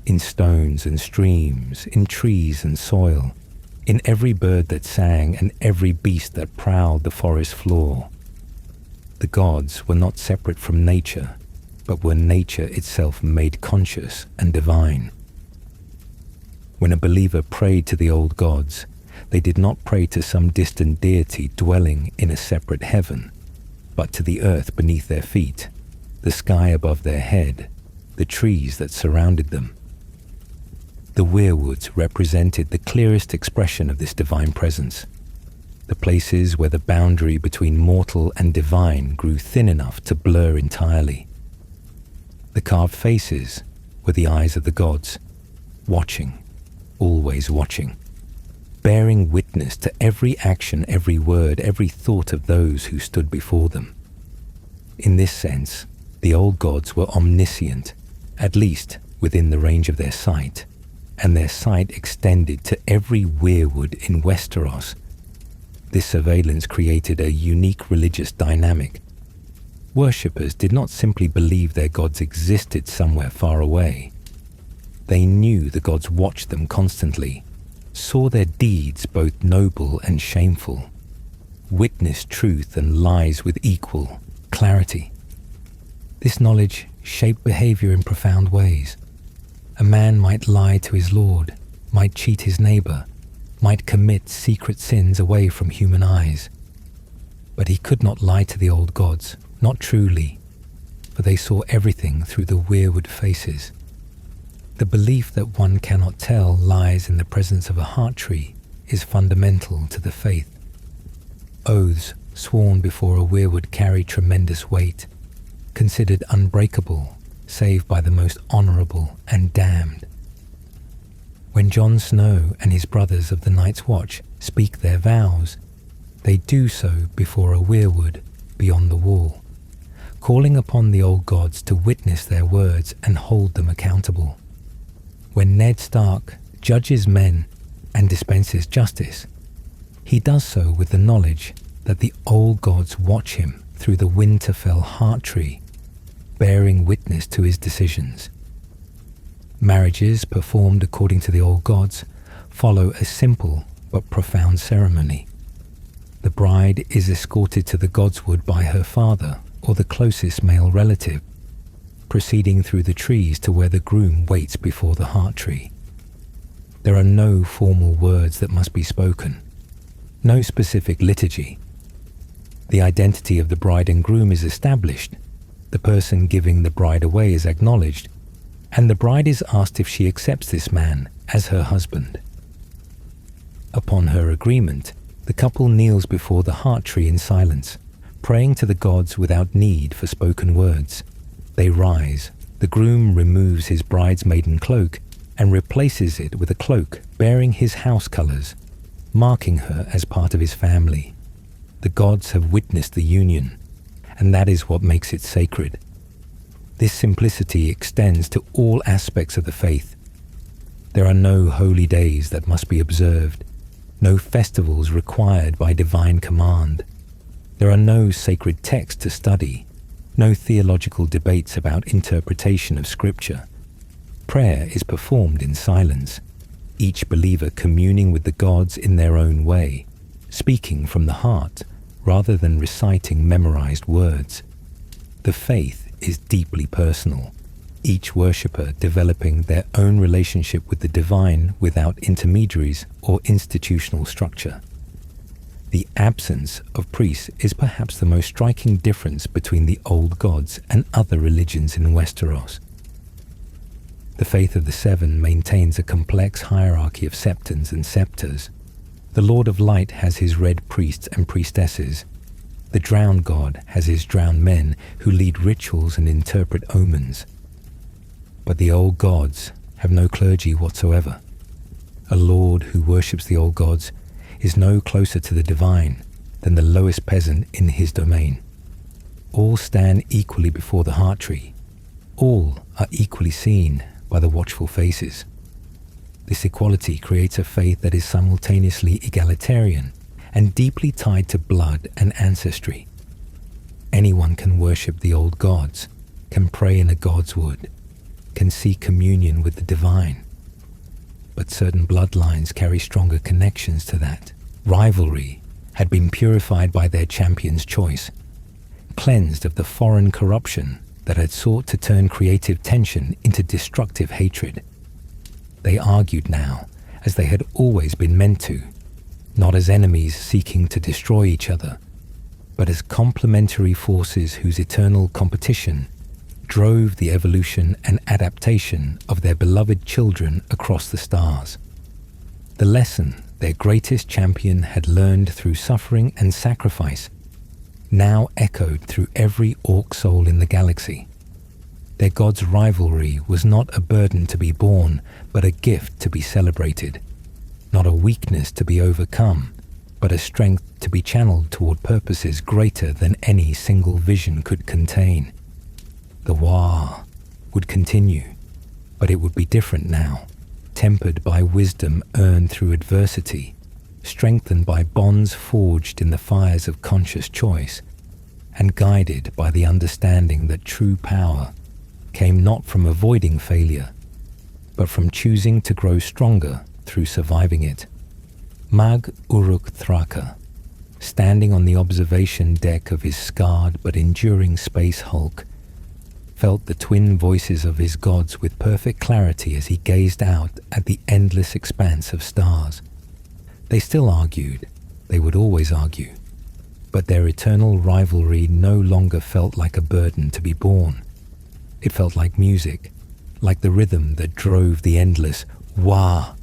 Speaker 1: in stones and streams, in trees and soil, in every bird that sang and every beast that prowled the forest floor. The gods were not separate from nature, but were nature itself made conscious and divine. When a believer prayed to the old gods, they did not pray to some distant deity dwelling in a separate heaven, but to the earth beneath their feet, the sky above their head, the trees that surrounded them. The Weirwoods represented the clearest expression of this divine presence, the places where the boundary between mortal and divine grew thin enough to blur entirely. The carved faces were the eyes of the gods, watching, always watching, bearing witness to every action, every word, every thought of those who stood before them. In this sense, the old gods were omniscient, at least within the range of their sight, and their sight extended to every weirwood in Westeros. This surveillance created a unique religious dynamic. Worshippers did not simply believe their gods existed somewhere far away. They knew the gods watched them constantly, saw their deeds both noble and shameful, witnessed truth and lies with equal clarity. This knowledge shaped behavior in profound ways. A man might lie to his lord, might cheat his neighbor, might commit secret sins away from human eyes. But he could not lie to the old gods, not truly, for they saw everything through the Weirwood faces. The belief that one cannot tell lies in the presence of a heart tree is fundamental to the faith. Oaths sworn before a Weirwood carry tremendous weight, considered unbreakable save by the most honourable and damned. When Jon Snow and his brothers of the Night's Watch speak their vows, they do so before a Weirwood beyond the wall, calling upon the old gods to witness their words and hold them accountable. When Ned Stark judges men and dispenses justice, he does so with the knowledge that the old gods watch him through the Winterfell heart tree, bearing witness to his decisions. Marriages performed according to the old gods follow a simple but profound ceremony. The bride is escorted to the godswood by her father or the closest male relative, proceeding through the trees to where the groom waits before the heart tree. There are no formal words that must be spoken, no specific liturgy. The identity of the bride and groom is established, the person giving the bride away is acknowledged, and the bride is asked if she accepts this man as her husband. Upon her agreement, the couple kneels before the heart tree in silence, praying to the gods without need for spoken words. They rise. The groom removes his bride's maiden cloak and replaces it with a cloak bearing his house colours, marking her as part of his family. The gods have witnessed the union, and that is what makes it sacred. This simplicity extends to all aspects of the faith. There are no holy days that must be observed, no festivals required by divine command. There are no sacred texts to study, no theological debates about interpretation of scripture. Prayer is performed in silence, each believer communing with the gods in their own way, speaking from the heart rather than reciting memorized words. The faith is deeply personal, each worshipper developing their own relationship with the divine without intermediaries or institutional structure. The absence of priests is perhaps the most striking difference between the old gods and other religions in Westeros. The faith of the Seven maintains a complex hierarchy of septons and scepters. The Lord of Light has his red priests and priestesses. The drowned god has his drowned men who lead rituals and interpret omens. But the old gods have no clergy whatsoever. A lord who worships the old gods is no closer to the divine than the lowest peasant in his domain. All stand equally before the heart tree. All are equally seen by the watchful faces. This equality creates a faith that is simultaneously egalitarian and deeply tied to blood and ancestry. Anyone can worship the old gods, can pray in a godswood, can seek communion with the divine. But certain bloodlines carry stronger connections to that. Rivalry had been purified by their champion's choice, cleansed of the foreign corruption that had sought to turn creative tension into destructive hatred. They argued now, as they had always been meant to, not as enemies seeking to destroy each other, but as complementary forces whose eternal competition drove the evolution and adaptation of their beloved children across the stars. The lesson their greatest champion had learned through suffering and sacrifice now echoed through every orc soul in the galaxy. Their god's rivalry was not a burden to be borne, but a gift to be celebrated. Not a weakness to be overcome, but a strength to be channeled toward purposes greater than any single vision could contain. The war would continue, but it would be different now, tempered by wisdom earned through adversity, strengthened by bonds forged in the fires of conscious choice, and guided by the understanding that true power came not from avoiding failure, but from choosing to grow stronger through surviving it. Mag Uruk Thraka, standing on the observation deck of his scarred but enduring space hulk, felt the twin voices of his gods with perfect clarity as he gazed out at the endless expanse of stars. They still argued, they would always argue, but their eternal rivalry no longer felt like a burden to be borne. It felt like music, like the rhythm that drove the endless wah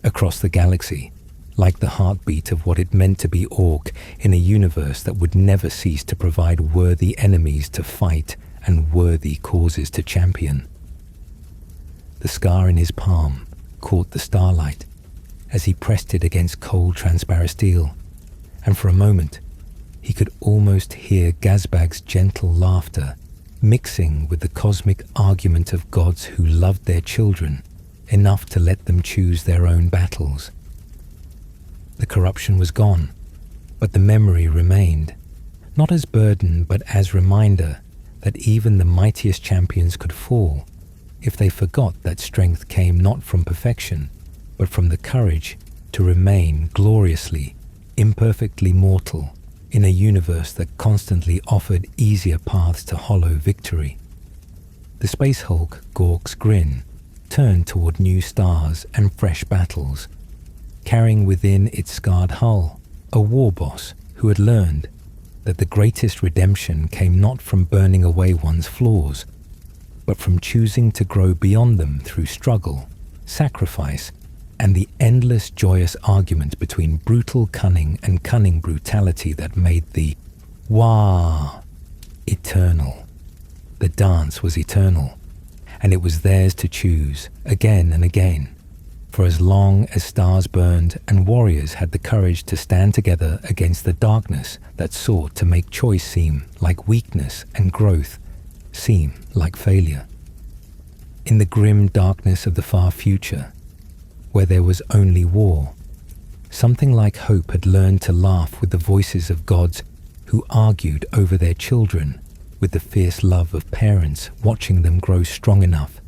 Speaker 1: across the galaxy, like the heartbeat of what it meant to be orc in a universe that would never cease to provide worthy enemies to fight and worthy causes to champion. The scar in his palm caught the starlight as he pressed it against cold transparent steel, and for a moment he could almost hear Gazbag's gentle laughter mixing with the cosmic argument of gods who loved their children enough to let them choose their own battles. The corruption was gone, but the memory remained, not as burden but as reminder that even the mightiest champions could fall if they forgot that strength came not from perfection, but from the courage to remain gloriously, imperfectly mortal in a universe that constantly offered easier paths to hollow victory. The Space Hulk Gork's grin turned toward new stars and fresh battles, carrying within its scarred hull a war boss who had learned that the greatest redemption came not from burning away one's flaws, but from choosing to grow beyond them through struggle, sacrifice, and the endless joyous argument between brutal cunning and cunning brutality that made the wah eternal. The dance was eternal, and it was theirs to choose again and again, for as long as stars burned and warriors had the courage to stand together against the darkness that sought to make choice seem like weakness and growth seem like failure. In the grim darkness of the far future, where there was only war, something like hope had learned to laugh with the voices of gods who argued over their children with the fierce love of parents watching them grow strong enough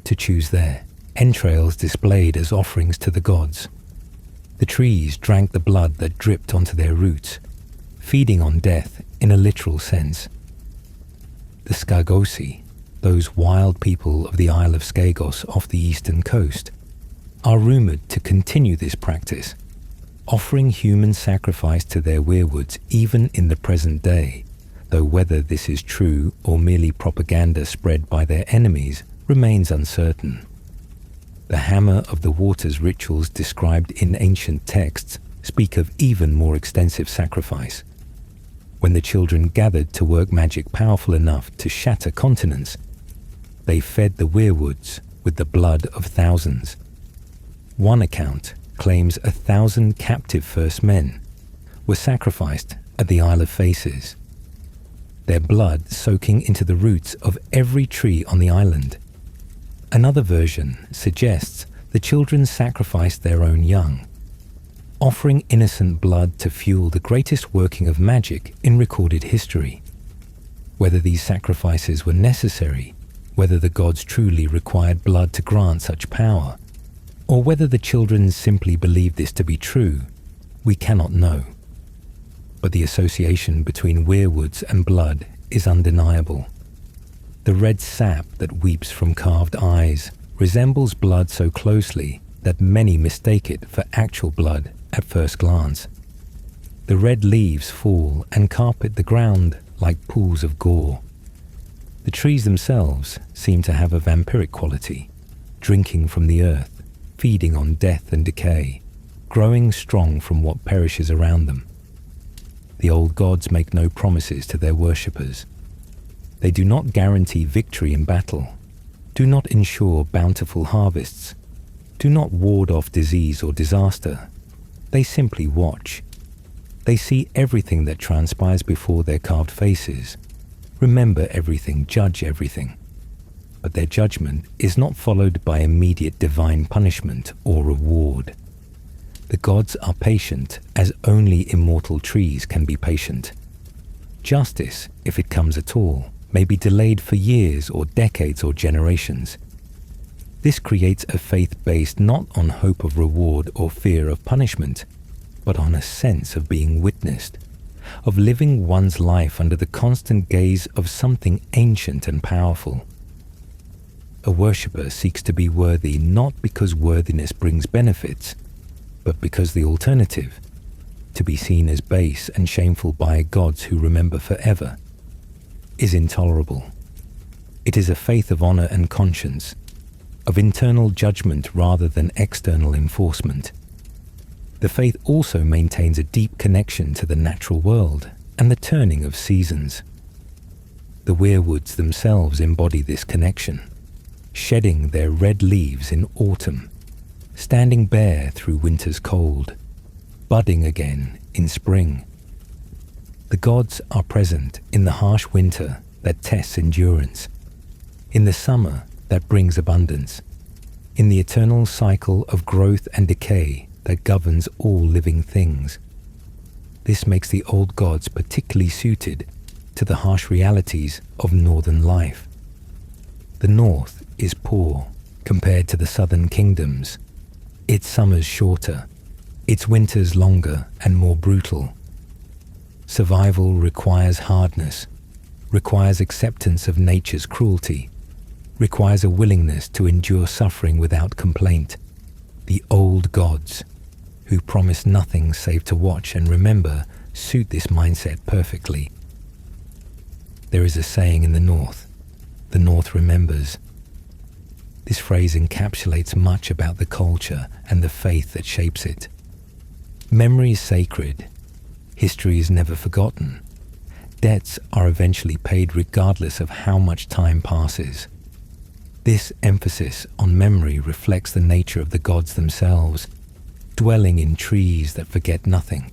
Speaker 1: to choose their entrails displayed as offerings to the gods. The trees drank the blood that dripped onto their roots, feeding on death in a literal sense. The Skagosi, those wild people of the Isle of Skagos off the eastern coast, are rumoured to continue this practice, offering human sacrifice to their weirwoods even in the present day, though whether this is true or merely propaganda spread by their enemies remains uncertain. The Hammer of the Waters rituals described in ancient texts speak of even more extensive sacrifice. When the children gathered to work magic powerful enough to shatter continents, they fed the weirwoods with the blood of thousands. One account claims 1,000 captive first men were sacrificed at the Isle of Faces, their blood soaking into the roots of every tree on the island. Another version suggests the children sacrificed their own young, offering innocent blood to fuel the greatest working of magic in recorded history. Whether these sacrifices were necessary, whether the gods truly required blood to grant such power, or whether the children simply believed this to be true, we cannot know. But the association between weirwoods and blood is undeniable. The red sap that weeps from carved eyes resembles blood so closely that many mistake it for actual blood at first glance. The red leaves fall and carpet the ground like pools of gore. The trees themselves seem to have a vampiric quality, drinking from the earth, feeding on death and decay, growing strong from what perishes around them. The old gods make no promises to their worshippers. They do not guarantee victory in battle, do not ensure bountiful harvests, do not ward off disease or disaster. They simply watch. They see everything that transpires before their carved faces, remember everything, judge everything. But their judgment is not followed by immediate divine punishment or reward. The gods are patient as only immortal trees can be patient. Justice, if it comes at all, may be delayed for years or decades or generations. This creates a faith based not on hope of reward or fear of punishment, but on a sense of being witnessed, of living one's life under the constant gaze of something ancient and powerful. A worshipper seeks to be worthy not because worthiness brings benefits, but because the alternative, to be seen as base and shameful by gods who remember forever, is intolerable. It is a faith of honor and conscience, of internal judgment rather than external enforcement. The faith also maintains a deep connection to the natural world and the turning of seasons. The weirwoods themselves embody this connection, shedding their red leaves in autumn, standing bare through winter's cold, budding again in spring. The gods are present in the harsh winter that tests endurance, in the summer that brings abundance, in the eternal cycle of growth and decay that governs all living things. This makes the old gods particularly suited to the harsh realities of northern life. The north is poor compared to the southern kingdoms, its summers shorter, its winters longer and more brutal. Survival requires hardness, requires acceptance of nature's cruelty, requires a willingness to endure suffering without complaint. The old gods, who promise nothing save to watch and remember, suit this mindset perfectly. There is a saying in the North remembers. This phrase encapsulates much about the culture and the faith that shapes it. Memory is sacred. History is never forgotten. Debts are eventually paid regardless of how much time passes. This emphasis on memory reflects the nature of the gods themselves, dwelling in trees that forget nothing,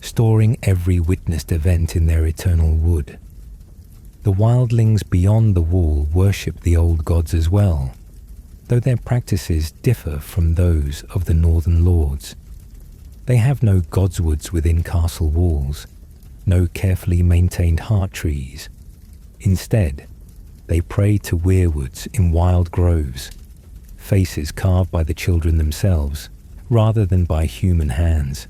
Speaker 1: storing every witnessed event in their eternal wood. The wildlings beyond the wall worship the old gods as well, though their practices differ from those of the northern lords. They have no godswoods within castle walls, no carefully maintained heart trees. Instead, they pray to weirwoods in wild groves, faces carved by the children themselves, rather than by human hands.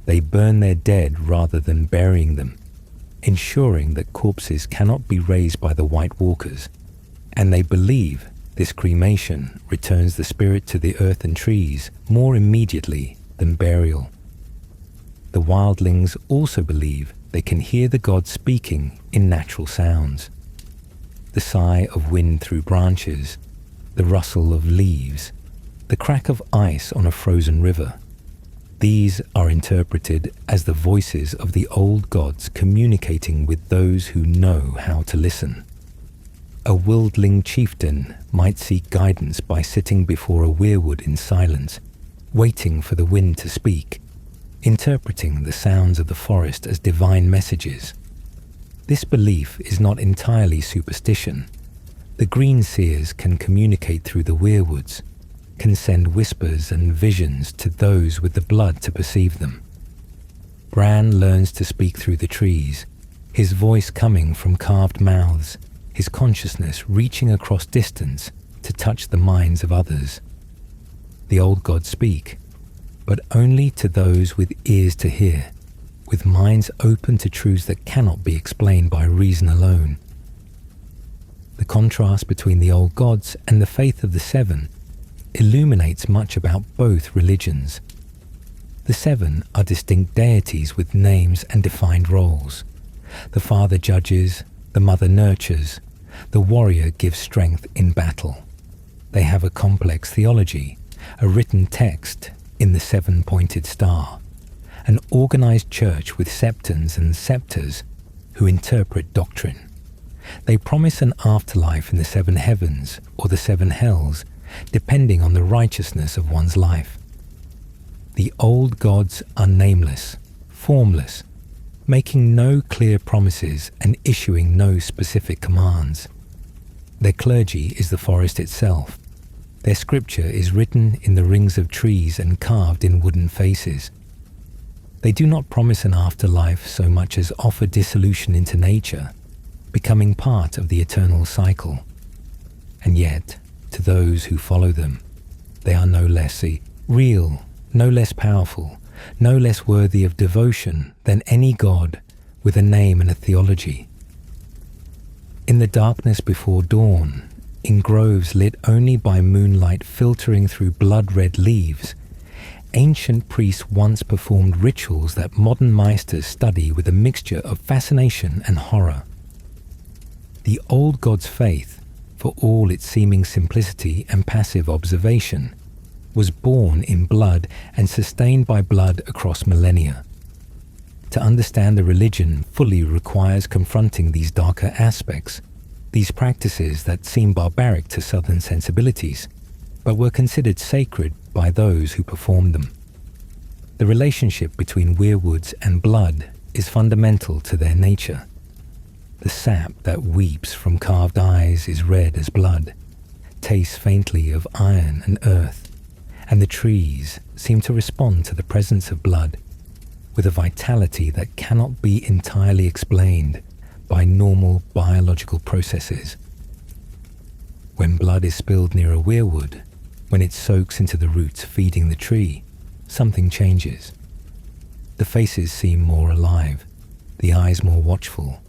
Speaker 1: They burn their dead rather than burying them, ensuring that corpses cannot be raised by the White Walkers, and they believe this cremation returns the spirit to the earth and trees more immediately than burial. The wildlings also believe they can hear the gods speaking in natural sounds. The sigh of wind through branches, the rustle of leaves, the crack of ice on a frozen river. These are interpreted as the voices of the old gods communicating with those who know how to listen. A wildling chieftain might seek guidance by sitting before a weirwood in silence, waiting for the wind to speak, interpreting the sounds of the forest as divine messages. This belief is not entirely superstition. The green seers can communicate through the weirwoods, can send whispers and visions to those with the blood to perceive them. Bran learns to speak through the trees, his voice coming from carved mouths, his consciousness reaching across distance to touch the minds of others. The old gods speak, but only to those with ears to hear, with minds open to truths that cannot be explained by reason alone. The contrast between the old gods and the faith of the Seven illuminates much about both religions. The Seven are distinct deities with names and defined roles. The father judges, the mother nurtures, the warrior gives strength in battle. They have a complex theology, a written text in the seven-pointed star, an organized church with septons and scepters who interpret doctrine. They promise an afterlife in the seven heavens or the seven hells, depending on the righteousness of one's life. The old gods are nameless, formless, making no clear promises and issuing no specific commands. Their clergy is the forest itself. Their scripture is written in the rings of trees and carved in wooden faces. They do not promise an afterlife so much as offer dissolution into nature, becoming part of the eternal cycle. And yet, to those who follow them, they are no less real, no less powerful, no less worthy of devotion than any god with a name and a theology. In the darkness before dawn, in groves lit only by moonlight filtering through blood-red leaves, ancient priests once performed rituals that modern meisters study with a mixture of fascination and horror. The old god's faith, for all its seeming simplicity and passive observation, was born in blood and sustained by blood across millennia. To understand the religion fully requires confronting these darker aspects, these practices that seem barbaric to southern sensibilities, but were considered sacred by those who performed them. The relationship between weirwoods and blood is fundamental to their nature. The sap that weeps from carved eyes is red as blood, tastes faintly of iron and earth, and the trees seem to respond to the presence of blood with a vitality that cannot be entirely explained by normal biological processes. When blood is spilled near a weirwood, when it soaks into the roots feeding the tree, something changes. The faces seem more alive, the eyes more watchful,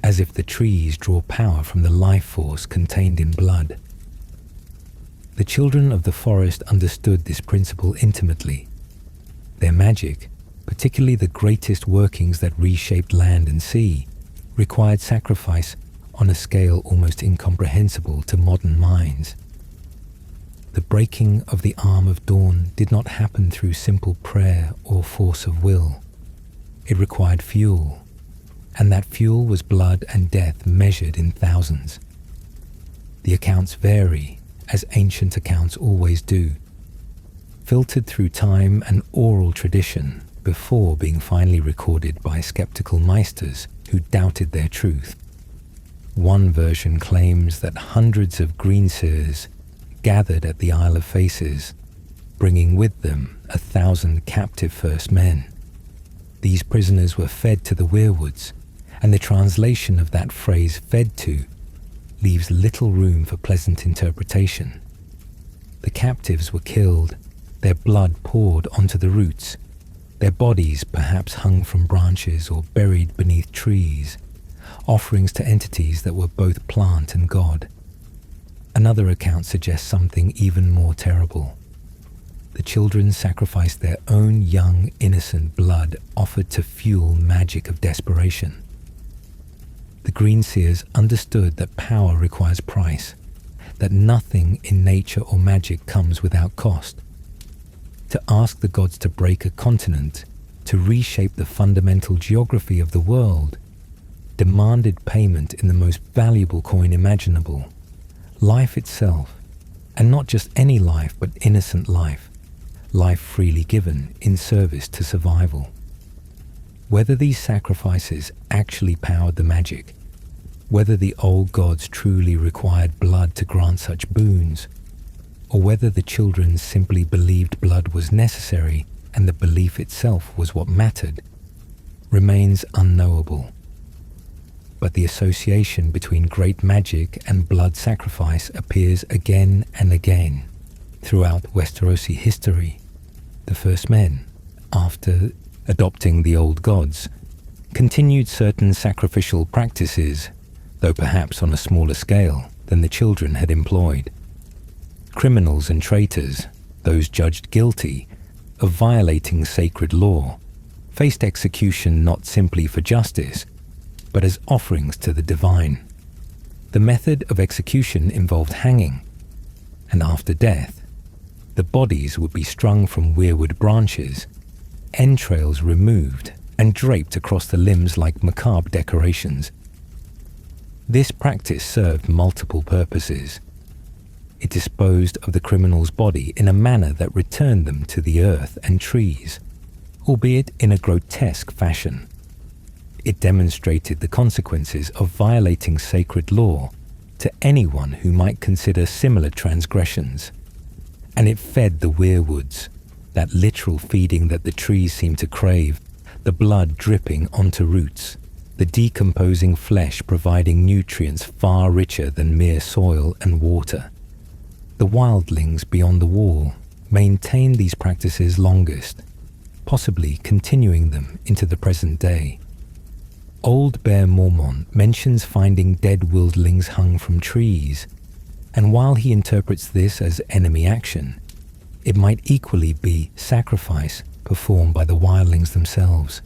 Speaker 1: as if the trees draw power from the life force contained in blood. The children of the forest understood this principle intimately. Their magic, particularly the greatest workings that reshaped land and sea, required sacrifice on a scale almost incomprehensible to modern minds. The breaking of the arm of dawn did not happen through simple prayer or force of will. It required fuel, and that fuel was blood and death measured in thousands. The accounts vary, as ancient accounts always do, filtered through time and oral tradition before being finally recorded by skeptical meisters who doubted their truth. One version claims that hundreds of greenseers gathered at the Isle of Faces, bringing with them 1,000 captive first men. These prisoners were fed to the weirwoods, and the translation of that phrase "fed to" leaves little room for pleasant interpretation. The captives were killed, their blood poured onto the roots, their bodies perhaps hung from branches or buried beneath trees, offerings to entities that were both plant and god. Another account suggests something even more terrible. The children sacrificed their own young, innocent blood offered to fuel magic of desperation. The Greenseers understood that power requires price, that nothing in nature or magic comes without cost. To ask the gods to break a continent, to reshape the fundamental geography of the world, demanded payment in the most valuable coin imaginable, life itself, and not just any life but innocent life, life freely given in service to survival. Whether these sacrifices actually powered the magic, whether the old gods truly required blood to grant such boons, or whether the children simply believed blood was necessary and the belief itself was what mattered, remains unknowable. But the association between great magic and blood sacrifice appears again and again throughout Westerosi history. The first men, after adopting the old gods, continued certain sacrificial practices, though perhaps on a smaller scale than the children had employed. Criminals and traitors, those judged guilty of violating sacred law, faced execution not simply for justice, but as offerings to the divine. The method of execution involved hanging, and after death, the bodies would be strung from weirwood branches, entrails removed and draped across the limbs like macabre decorations. This practice served multiple purposes. It disposed of the criminal's body in a manner that returned them to the earth and trees, albeit in a grotesque fashion. It demonstrated the consequences of violating sacred law to anyone who might consider similar transgressions. And it fed the weirwoods, that literal feeding that the trees seem to crave, the blood dripping onto roots, the decomposing flesh providing nutrients far richer than mere soil and water. The wildlings beyond the wall maintained these practices longest, possibly continuing them into the present day. Old Bear Mormont mentions finding dead wildlings hung from trees, and while he interprets this as enemy action, it might equally be sacrifice performed by the wildlings themselves,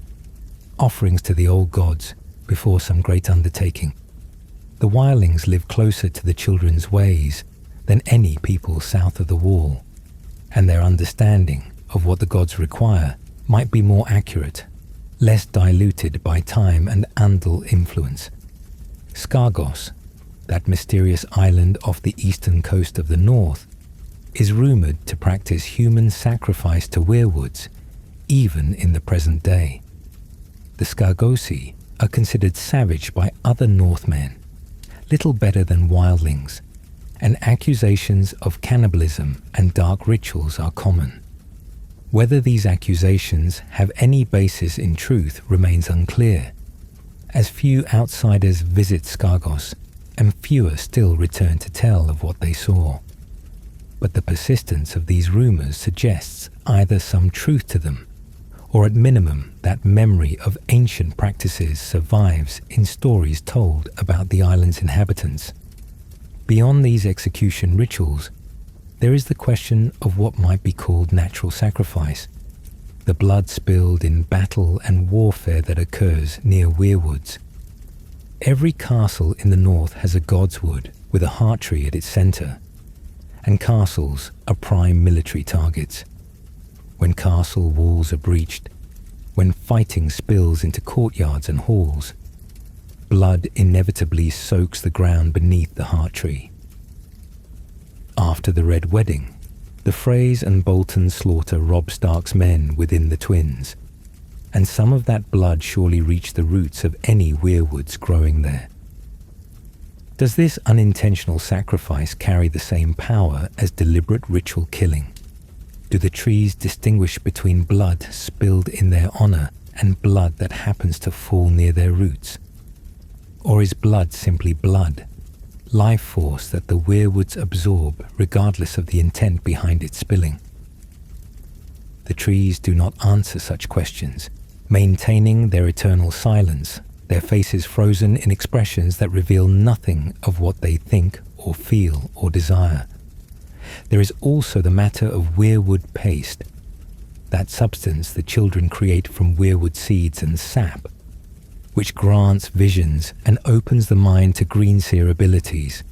Speaker 1: offerings to the old gods before some great undertaking. The wildlings live closer to the children's ways than any people south of the wall, and their understanding of what the gods require might be more accurate, less diluted by time and Andal influence. Skargos, that mysterious island off the eastern coast of the north, is rumored to practice human sacrifice to weirwoods, even in the present day. The Skargosi are considered savage by other Northmen, little better than wildlings, and accusations of cannibalism and dark rituals are common. Whether these accusations have any basis in truth remains unclear, as few outsiders visit Skargos and fewer still return to tell of what they saw. But the persistence of these rumors suggests either some truth to them, or at minimum that memory of ancient practices survives in stories told about the island's inhabitants. Beyond these execution rituals, there is the question of what might be called natural sacrifice, the blood spilled in battle and warfare that occurs near weirwoods. Every castle in the north has a godswood with a heart tree at its center, and castles are prime military targets. When castle walls are breached, when fighting spills into courtyards and halls, blood inevitably soaks the ground beneath the heart tree. After the Red Wedding, the Freys and Bolton slaughter Robb Stark's men within the Twins, and some of that blood surely reached the roots of any weirwoods growing there. Does this unintentional sacrifice carry the same power as deliberate ritual killing? Do the trees distinguish between blood spilled in their honor and blood that happens to fall near their roots? Or is blood simply blood, life force that the Weirwoods absorb regardless of the intent behind its spilling. The trees do not answer such questions, maintaining their eternal silence, their faces frozen in expressions that reveal nothing of what they think or feel or desire. There is also the matter of weirwood paste, that substance the children create from weirwood seeds and sap, which grants visions and opens the mind to greenseer abilities.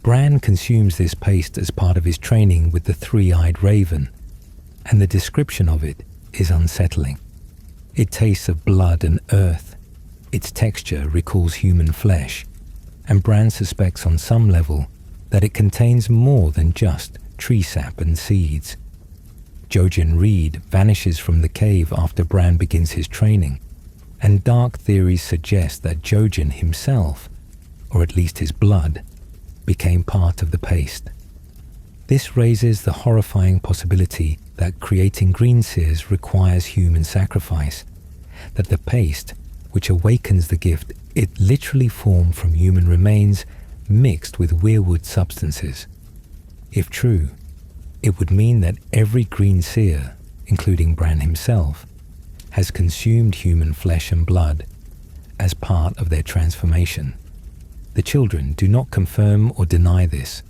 Speaker 1: Bran consumes this paste as part of his training with the three-eyed raven, and the description of it is unsettling. It tastes of blood and earth. Its texture recalls human flesh, and Bran suspects on some level that it contains more than just tree sap and seeds. Jojen Reed vanishes from the cave after Bran begins his training, and dark theories suggest that Jojen himself, or at least his blood, became part of the paste. This raises the horrifying possibility that creating greenseers requires human sacrifice, that the paste, which awakens the gift, it literally formed from human remains mixed with weirwood substances. If true, it would mean that every greenseer, including Bran himself, has consumed human flesh and blood as part of their transformation. The children do not confirm or deny this,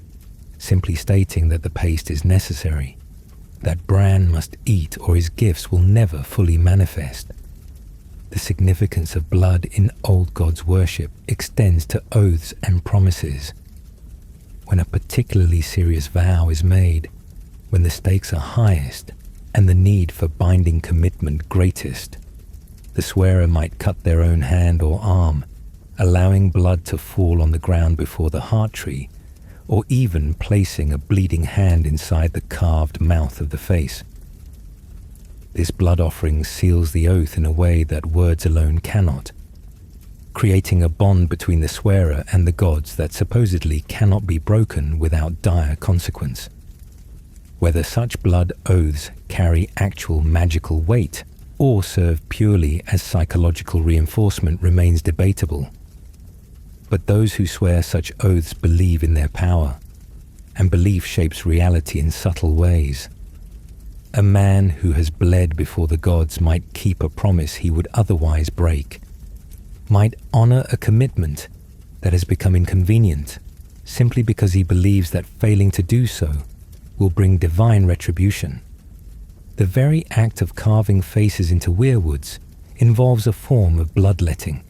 Speaker 1: simply stating that the paste is necessary, that Bran must eat or his gifts will never fully manifest. The significance of blood in old gods' worship extends to oaths and promises. When a particularly serious vow is made, when the stakes are highest and the need for binding commitment greatest, the swearer might cut their own hand or arm, allowing blood to fall on the ground before the heart tree, or even placing a bleeding hand inside the carved mouth of the face. This blood offering seals the oath in a way that words alone cannot, creating a bond between the swearer and the gods that supposedly cannot be broken without dire consequence. Whether such blood oaths carry actual magical weight or serve purely as psychological reinforcement remains debatable. But those who swear such oaths believe in their power, and belief shapes reality in subtle ways. A man who has bled before the gods might keep a promise he would otherwise break, might honor a commitment that has become inconvenient simply because he believes that failing to do so will bring divine retribution. The very act of carving faces into weirwoods involves a form of bloodletting.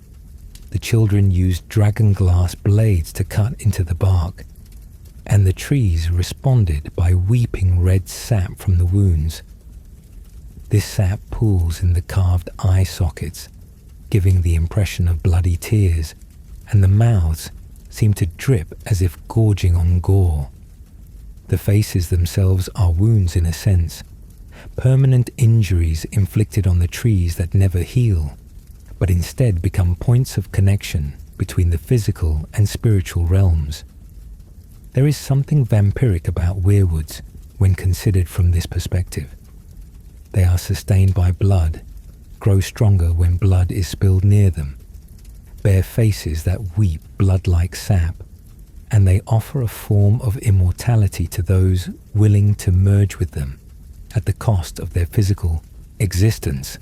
Speaker 1: The children used dragon glass blades to cut into the bark, and the trees responded by weeping red sap from the wounds. This sap pools in the carved eye sockets, giving the impression of bloody tears, and the mouths seem to drip as if gorging on gore. The faces themselves are wounds in a sense, permanent injuries inflicted on the trees that never heal, but instead become points of connection between the physical and spiritual realms. There is something vampiric about weirwoods when considered from this perspective. They are sustained by blood, grow stronger when blood is spilled near them, bear faces that weep blood-like sap, and they offer a form of immortality to those willing to merge with them at the cost of their physical existence.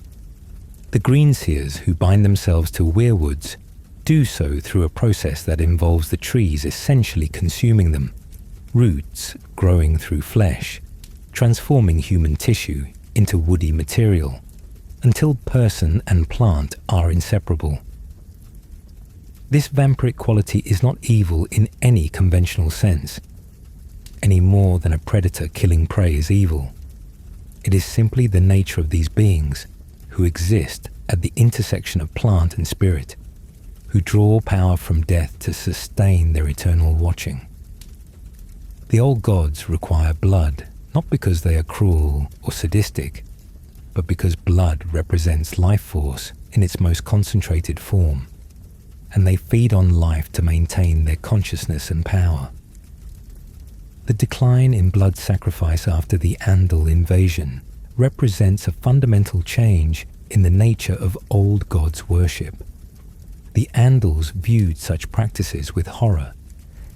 Speaker 1: The greenseers who bind themselves to weirwoods do so through a process that involves the trees essentially consuming them, roots growing through flesh, transforming human tissue into woody material, until person and plant are inseparable. This vampiric quality is not evil in any conventional sense, any more than a predator killing prey is evil. It is simply the nature of these beings who exist at the intersection of plant and spirit, who draw power from death to sustain their eternal watching. The old gods require blood, not because they are cruel or sadistic, but because blood represents life force in its most concentrated form, and they feed on life to maintain their consciousness and power. The decline in blood sacrifice after the Andal invasion represents a fundamental change in the nature of old gods' worship. The Andals viewed such practices with horror,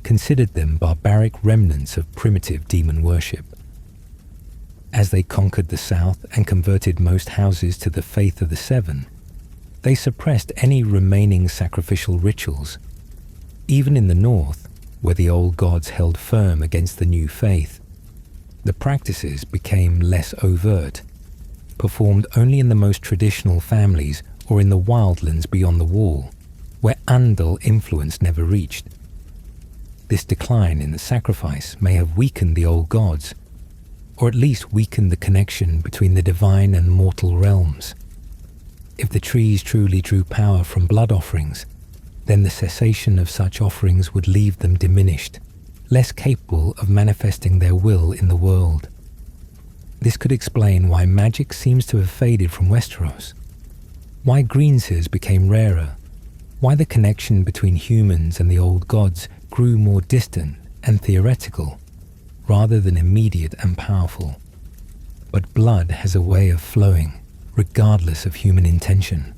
Speaker 1: considered them barbaric remnants of primitive demon worship. As they conquered the south and converted most houses to the faith of the Seven, they suppressed any remaining sacrificial rituals. Even in the north, where the old gods held firm against the new faith, the practices became less overt, performed only in the most traditional families or in the wildlands beyond the wall, where Andal influence never reached. This decline in the sacrifice may have weakened the old gods, or at least weakened the connection between the divine and mortal realms. If the trees truly drew power from blood offerings, then the cessation of such offerings would leave them diminished, less capable of manifesting their will in the world. This could explain why magic seems to have faded from Westeros, why greenseers became rarer, why the connection between humans and the old gods grew more distant and theoretical, rather than immediate and powerful. But blood has a way of flowing, regardless of human intention.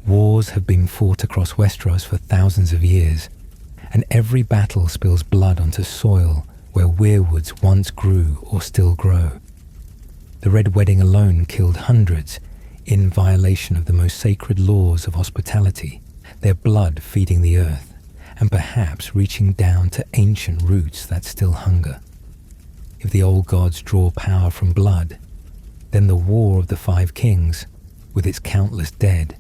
Speaker 1: Wars have been fought across Westeros for thousands of years, and every battle spills blood onto soil where weirwoods once grew or still grow. The Red Wedding alone killed hundreds in violation of the most sacred laws of hospitality, their blood feeding the earth, and perhaps reaching down to ancient roots that still hunger. If the old gods draw power from blood, then the War of the Five Kings, with its countless dead,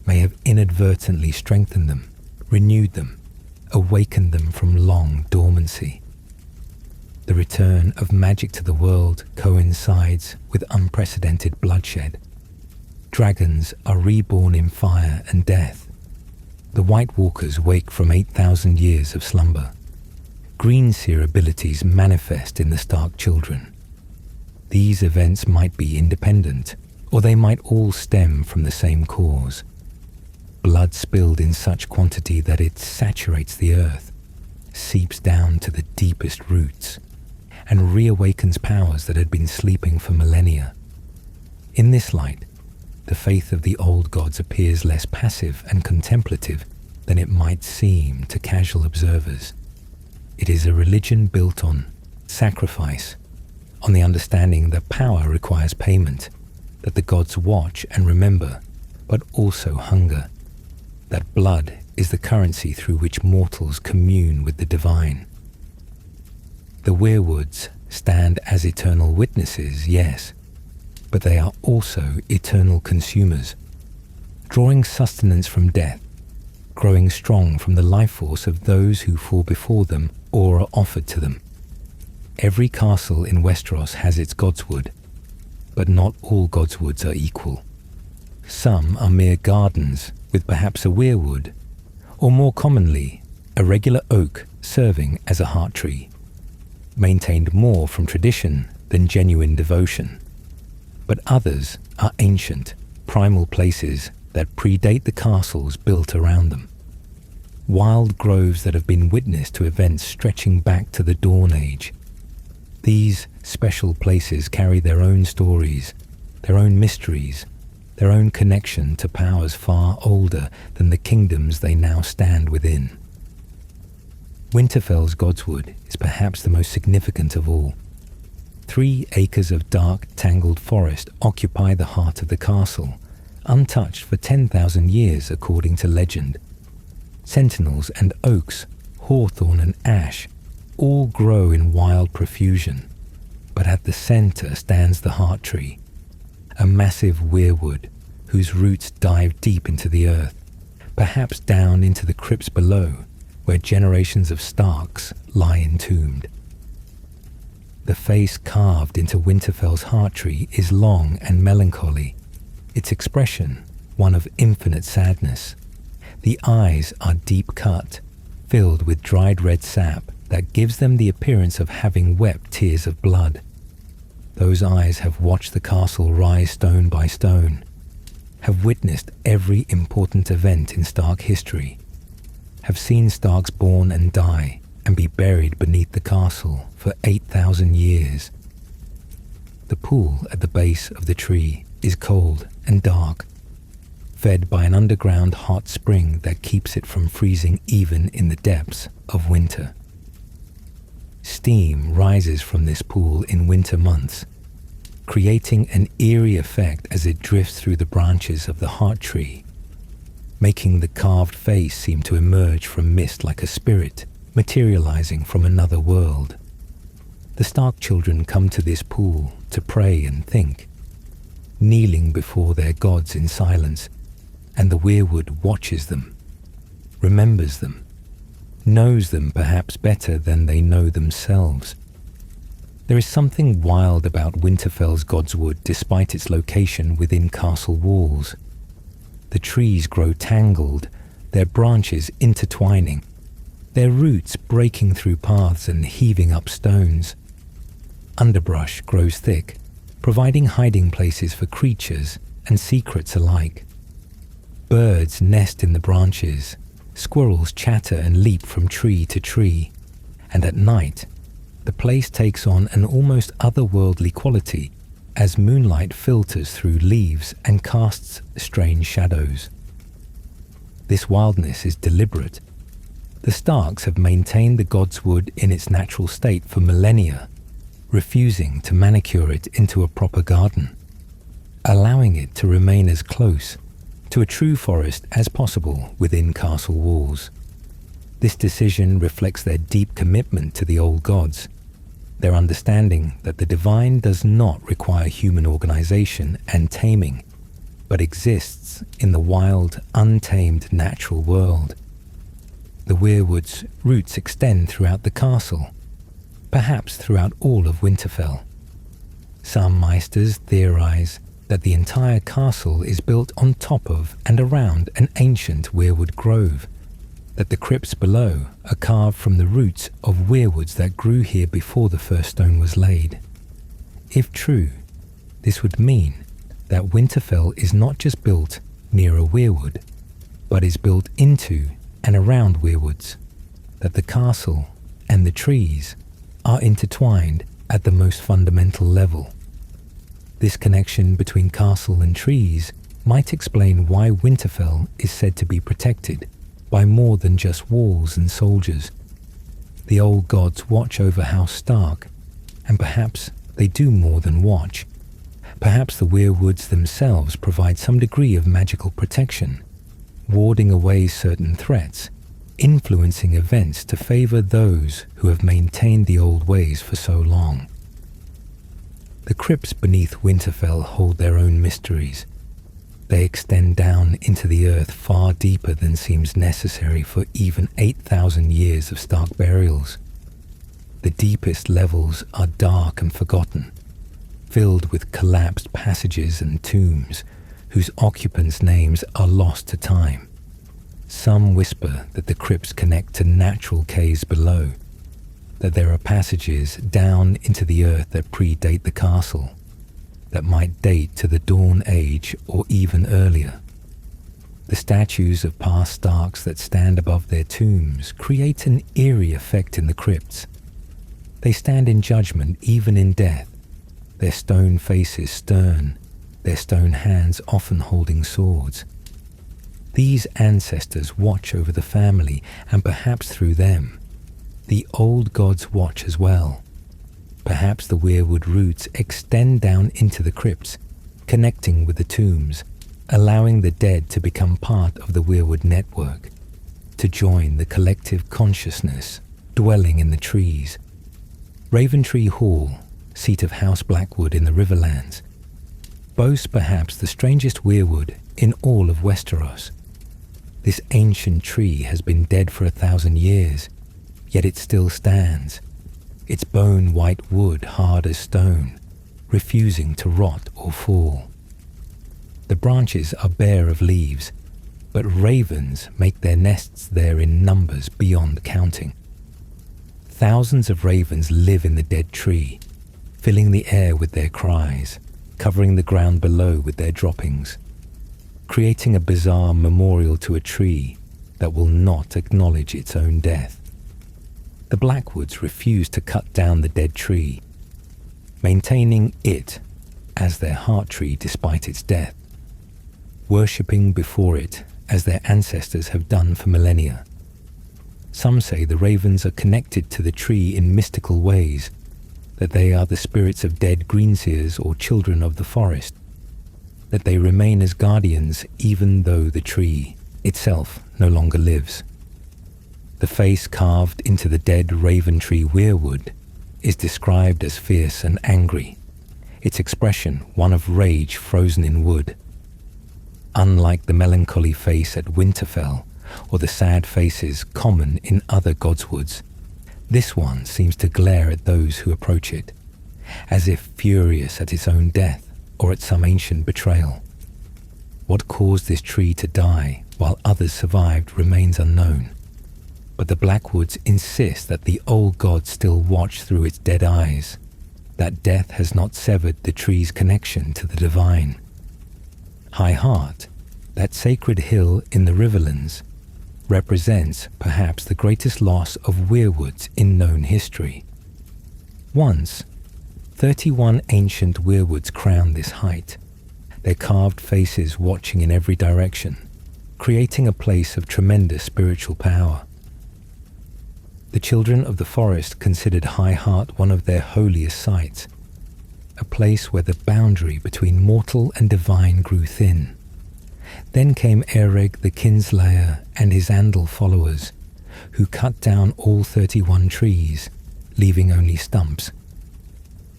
Speaker 1: may have inadvertently strengthened them, renewed them, awakened them from long dormancy. The return of magic to the world coincides with unprecedented bloodshed. Dragons are reborn in fire and death. The White Walkers wake from 8,000 years of slumber. Greenseer abilities manifest in the Stark children. These events might be independent, or they might all stem from the same cause. Blood spilled in such quantity that it saturates the earth, seeps down to the deepest roots, and reawakens powers that had been sleeping for millennia. In this light, the faith of the old gods appears less passive and contemplative than it might seem to casual observers. It is a religion built on sacrifice, on the understanding that power requires payment, that the gods watch and remember, but also hunger, that blood is the currency through which mortals commune with the divine. The Weirwoods stand as eternal witnesses, yes, but they are also eternal consumers, drawing sustenance from death, growing strong from the life force of those who fall before them or are offered to them. Every castle in Westeros has its godswood, but not all godswoods are equal. Some are mere gardens with perhaps a weirwood, or more commonly, a regular oak serving as a heart tree, maintained more from tradition than genuine devotion. But others are ancient, primal places that predate the castles built around them. Wild groves that have been witness to events stretching back to the Dawn Age. These special places carry their own stories, their own mysteries, their own connection to powers far older than the kingdoms they now stand within. Winterfell's godswood is perhaps the most significant of all. 3 acres of dark, tangled forest occupy the heart of the castle, untouched for 10,000 years according to legend. Sentinels and oaks, hawthorn and ash, all grow in wild profusion, but at the center stands the heart tree, a massive weirwood whose roots dive deep into the earth, perhaps down into the crypts below, where generations of Starks lie entombed. The face carved into Winterfell's heart tree is long and melancholy, its expression one of infinite sadness. The eyes are deep cut, filled with dried red sap that gives them the appearance of having wept tears of blood. Those eyes have watched the castle rise stone by stone, have witnessed every important event in Stark history, have seen Starks born and die and be buried beneath the castle for 8,000 years. The pool at the base of the tree is cold and dark, fed by an underground hot spring that keeps it from freezing even in the depths of winter. Steam rises from this pool in winter months, creating an eerie effect as it drifts through the branches of the heart tree, making the carved face seem to emerge from mist like a spirit materializing from another world. The Stark children come to this pool to pray and think, kneeling before their gods in silence, and the Weirwood watches them, remembers them, knows them perhaps better than they know themselves. There is something wild about Winterfell's godswood despite its location within castle walls. The trees grow tangled, their branches intertwining, their roots breaking through paths and heaving up stones. Underbrush grows thick, providing hiding places for creatures and secrets alike. Birds nest in the branches, squirrels chatter and leap from tree to tree, and at night, the place takes on an almost otherworldly quality as moonlight filters through leaves and casts strange shadows. This wildness is deliberate. The Starks have maintained the godswood in its natural state for millennia, refusing to manicure it into a proper garden, allowing it to remain as close to a true forest as possible within castle walls. This decision reflects their deep commitment to the old gods, their understanding that the divine does not require human organization and taming, but exists in the wild, untamed natural world. The Weirwood's roots extend throughout the castle, perhaps throughout all of Winterfell. Some Meisters theorize that the entire castle is built on top of and around an ancient Weirwood grove, that the crypts below are carved from the roots of Weirwoods that grew here before the first stone was laid. If true, this would mean that Winterfell is not just built near a Weirwood, but is built into and around Weirwoods, that the castle and the trees are intertwined at the most fundamental level. This connection between castle and trees might explain why Winterfell is said to be protected by more than just walls and soldiers. The old gods watch over House Stark, and perhaps they do more than watch. Perhaps the Weirwoods themselves provide some degree of magical protection, warding away certain threats, influencing events to favor those who have maintained the old ways for so long. The crypts beneath Winterfell hold their own mysteries. They extend down into the earth far deeper than seems necessary for even 8,000 years of Stark burials. The deepest levels are dark and forgotten, filled with collapsed passages and tombs whose occupants' names are lost to time. Some whisper that the crypts connect to natural caves below, that there are passages down into the earth that predate the castle, that might date to the Dawn Age or even earlier. The statues of past Starks that stand above their tombs create an eerie effect in the crypts. They stand in judgment even in death, their stone faces stern, their stone hands often holding swords. These ancestors watch over the family, and perhaps through them, the old gods watch as well. Perhaps the Weirwood roots extend down into the crypts, connecting with the tombs, allowing the dead to become part of the Weirwood network, to join the collective consciousness dwelling in the trees. Raventree Hall, seat of House Blackwood in the Riverlands, boasts perhaps the strangest Weirwood in all of Westeros. This ancient tree has been dead for 1,000 years, yet it still stands, its bone-white wood hard as stone, refusing to rot or fall. The branches are bare of leaves, but ravens make their nests there in numbers beyond counting. Thousands of ravens live in the dead tree, filling the air with their cries, covering the ground below with their droppings, creating a bizarre memorial to a tree that will not acknowledge its own death. The Blackwoods refuse to cut down the dead tree, maintaining it as their heart tree despite its death. worshipping before it as their ancestors have done for millennia. Some say the ravens are connected to the tree in mystical ways, that they are the spirits of dead greenseers or children of the forest, that they remain as guardians even though the tree itself no longer lives. The face carved into the dead raven tree Weirwood is described as fierce and angry, its expression one of rage frozen in wood. Unlike the melancholy face at Winterfell or the sad faces common in other godswoods, this one seems to glare at those who approach it, as if furious at its own death or at some ancient betrayal. What caused this tree to die while others survived remains unknown, but the Blackwoods insist that the old gods still watch through its dead eyes, that death has not severed the tree's connection to the divine. High Heart, that sacred hill in the Riverlands, represents perhaps the greatest loss of Weirwoods in known history. Once, 31 ancient Weirwoods crowned this height, their carved faces watching in every direction, creating a place of tremendous spiritual power. The children of the forest considered High Heart one of their holiest sites, a place where the boundary between mortal and divine grew thin. Then came Eoreg the Kinslayer and his Andal followers, who cut down all 31 trees, leaving only stumps.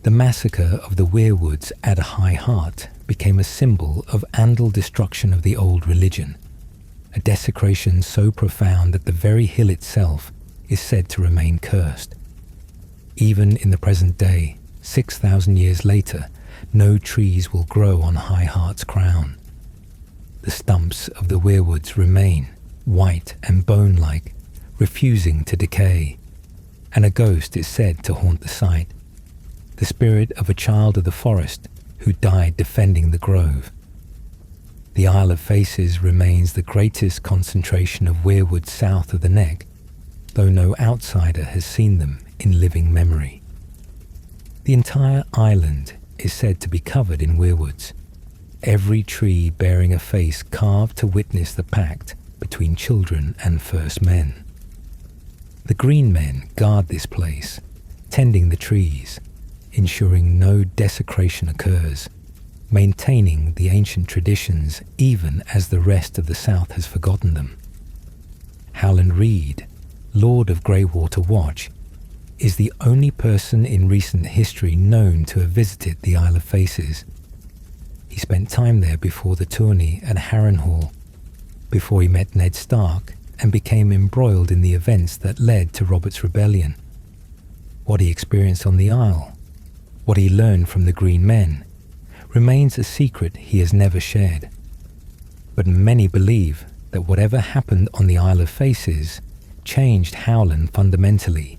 Speaker 1: The massacre of the Weirwoods at High Heart became a symbol of Andal destruction of the old religion, a desecration so profound that the very hill itself is said to remain cursed. Even in the present day, 6,000 years later, no trees will grow on High Heart's crown. The stumps of the Weirwoods remain, white and bone-like, refusing to decay, and a ghost is said to haunt the site, the spirit of a child of the forest who died defending the grove. The Isle of Faces remains the greatest concentration of Weirwoods south of the Neck, though no outsider has seen them in living memory. The entire island is said to be covered in Weirwoods, every tree bearing a face carved to witness the pact between children and first men. The green men guard this place, tending the trees, ensuring no desecration occurs, maintaining the ancient traditions even as the rest of the south has forgotten them. Howland Reed, Lord of Greywater Watch, is the only person in recent history known to have visited the Isle of Faces. He spent time there before the tourney at Harrenhal, before he met Ned Stark and became embroiled in the events that led to Robert's rebellion. What he experienced on the Isle, what he learned from the Green Men, remains a secret he has never shared. But many believe that whatever happened on the Isle of Faces changed Howland fundamentally,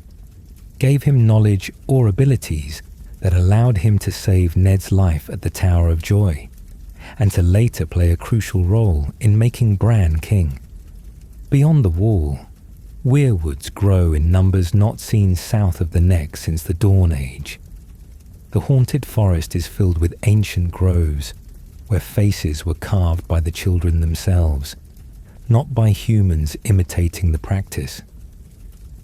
Speaker 1: gave him knowledge or abilities that allowed him to save Ned's life at the Tower of Joy, and to later play a crucial role in making Bran king. Beyond the Wall, Weirwoods grow in numbers not seen south of the Neck since the Dawn Age. The haunted forest is filled with ancient groves, where faces were carved by the children themselves, not by humans imitating the practice.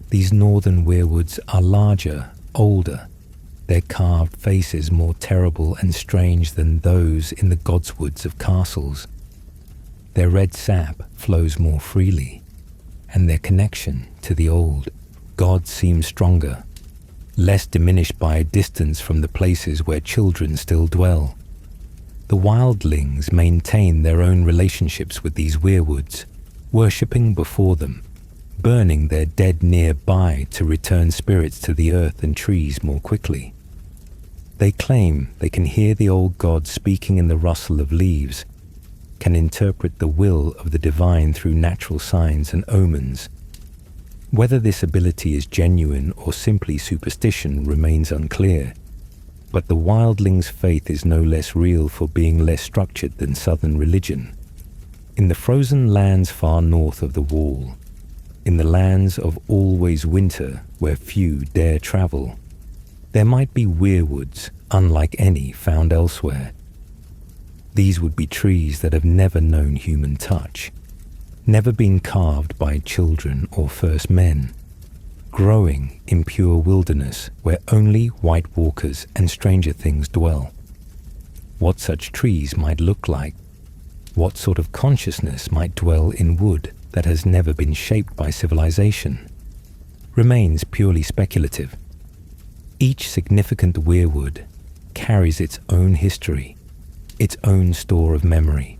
Speaker 1: These northern Weirwoods are larger, older, their carved faces more terrible and strange than those in the godswoods of castles. Their red sap flows more freely, and their connection to the old god seems stronger, less diminished by a distance from the places where children still dwell. The wildlings maintain their own relationships with these Weirwoods, worshipping before them, burning their dead nearby to return spirits to the earth and trees more quickly. They claim they can hear the old gods speaking in the rustle of leaves, can interpret the will of the divine through natural signs and omens. Whether this ability is genuine or simply superstition remains unclear, but the wildling's faith is no less real for being less structured than southern religion. In the frozen lands far north of the Wall, in the lands of always winter where few dare travel, there might be Weirwoods unlike any found elsewhere. These would be trees that have never known human touch, never been carved by children or first men, growing in pure wilderness where only white walkers and stranger things dwell. What such trees might look like, what sort of consciousness might dwell in wood that has never been shaped by civilization, remains purely speculative. Each significant weirwood carries its own history, its own store of memory.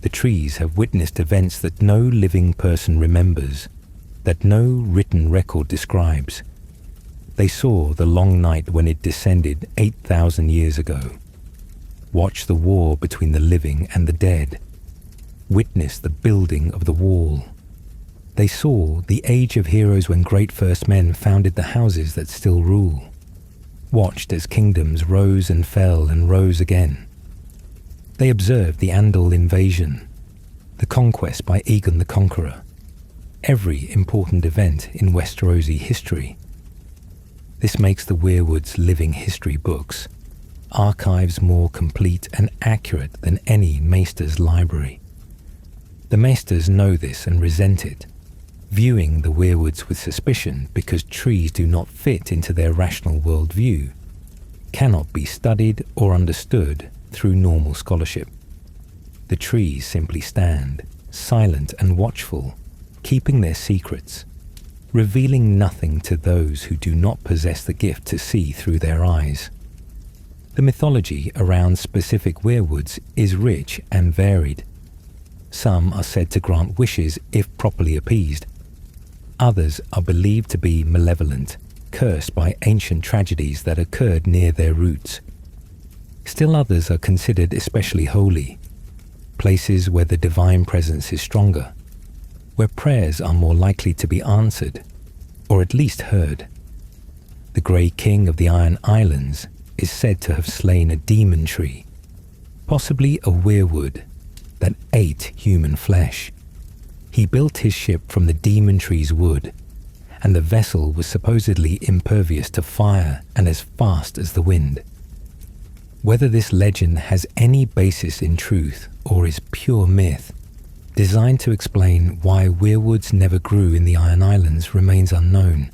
Speaker 1: The trees have witnessed events that no living person remembers, that no written record describes. They saw the long night when it descended 8,000 years ago, watched the war between the living and the dead, witnessed the building of the wall. They saw the age of heroes when great first men founded the houses that still rule, watched as kingdoms rose and fell and rose again. They observed the Andal invasion, the conquest by Aegon the Conqueror, every important event in Westerosi history. This makes the Weirwood's living history books, archives more complete and accurate than any maester's library. The maesters know this and resent it, viewing the Weirwoods with suspicion because trees do not fit into their rational worldview, cannot be studied or understood through normal scholarship. The trees simply stand, silent and watchful, keeping their secrets, revealing nothing to those who do not possess the gift to see through their eyes. The mythology around specific weirwoods is rich and varied. Some are said to grant wishes if properly appeased. Others are believed to be malevolent, cursed by ancient tragedies that occurred near their roots. Still others are considered especially holy, places where the divine presence is stronger, where prayers are more likely to be answered, or at least heard. The Grey King of the Iron Islands is said to have slain a demon tree, possibly a weirwood, that ate human flesh. He built his ship from the demon tree's wood, and the vessel was supposedly impervious to fire and as fast as the wind. Whether this legend has any basis in truth or is pure myth, designed to explain why weirwoods never grew in the Iron Islands, remains unknown.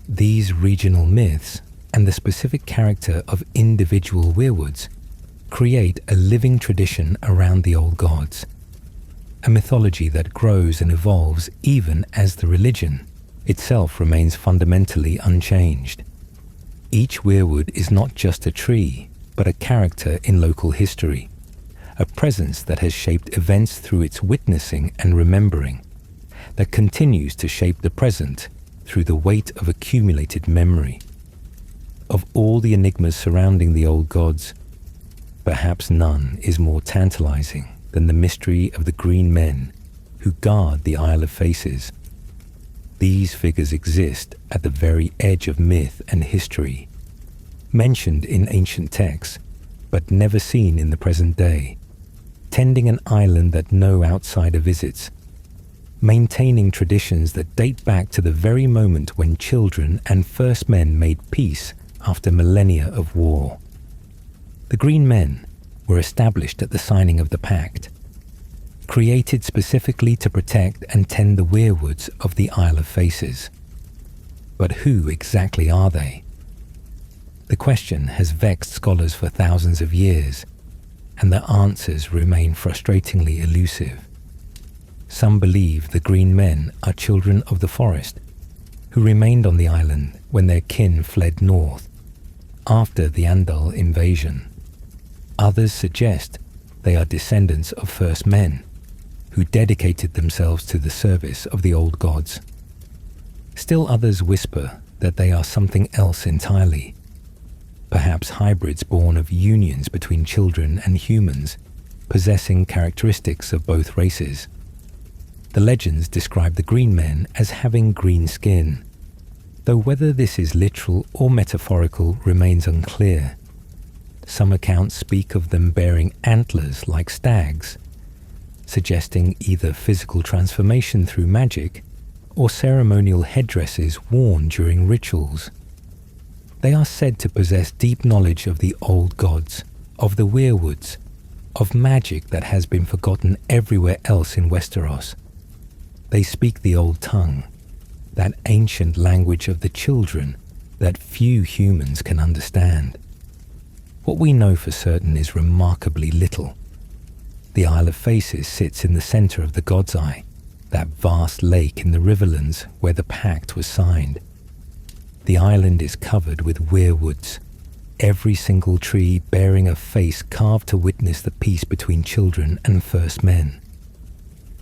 Speaker 1: These regional myths and the specific character of individual weirwoods create a living tradition around the old gods, a mythology that grows and evolves even as the religion itself remains fundamentally unchanged. Each weirwood is not just a tree, but a character in local history, a presence that has shaped events through its witnessing and remembering, that continues to shape the present through the weight of accumulated memory. Of all the enigmas surrounding the old gods, perhaps none is more tantalizing than the mystery of the green men who guard the Isle of Faces. These figures exist at the very edge of myth and history, mentioned in ancient texts, but never seen in the present day, tending an island that no outsider visits, maintaining traditions that date back to the very moment when children and first men made peace after millennia of war. The Green Men were established at the signing of the Pact, created specifically to protect and tend the weirwoods of the Isle of Faces. But who exactly are they? The question has vexed scholars for thousands of years, and the answers remain frustratingly elusive. Some believe the Green Men are children of the forest, who remained on the island when their kin fled north, after the Andal invasion. Others suggest they are descendants of first men, who dedicated themselves to the service of the old gods. Still others whisper that they are something else entirely, perhaps hybrids born of unions between children and humans, possessing characteristics of both races. The legends describe the Green Men as having green skin, though whether this is literal or metaphorical remains unclear. Some accounts speak of them bearing antlers like stags, suggesting either physical transformation through magic or ceremonial headdresses worn during rituals. They are said to possess deep knowledge of the old gods, of the Weirwoods, of magic that has been forgotten everywhere else in Westeros. They speak the old tongue, that ancient language of the children that few humans can understand. What we know for certain is remarkably little. The Isle of Faces sits in the center of the God's Eye, that vast lake in the Riverlands where the pact was signed. The island is covered with weirwoods, every single tree bearing a face carved to witness the peace between children and first men.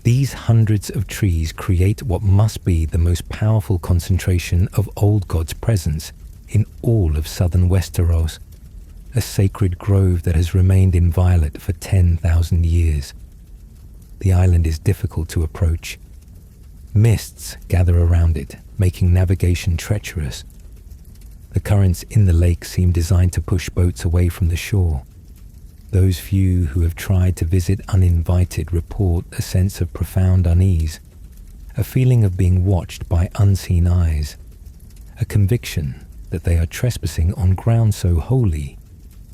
Speaker 1: These hundreds of trees create what must be the most powerful concentration of old God's presence in all of southern Westeros, a sacred grove that has remained inviolate for 10,000 years. The island is difficult to approach. Mists gather around it, making navigation treacherous. The currents in the lake seem designed to push boats away from the shore. Those few who have tried to visit uninvited report a sense of profound unease, a feeling of being watched by unseen eyes, a conviction that they are trespassing on ground so holy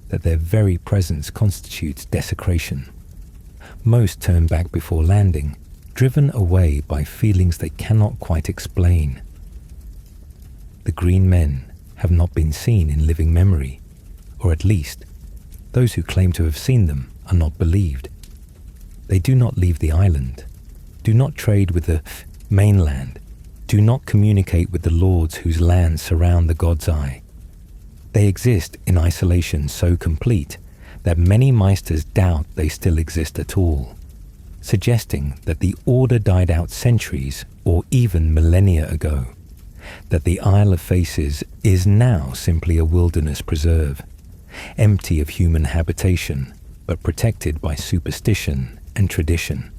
Speaker 1: that their very presence constitutes desecration. Most turn back before landing, driven away by feelings they cannot quite explain. The green men have not been seen in living memory, or at least, those who claim to have seen them are not believed. They do not leave the island, do not trade with the mainland, do not communicate with the lords whose lands surround the God's Eye. They exist in isolation so complete that many Meisters doubt they still exist at all, suggesting that the order died out centuries or even millennia ago, that the Isle of Faces is now simply a wilderness preserve, empty of human habitation, but protected by superstition and tradition.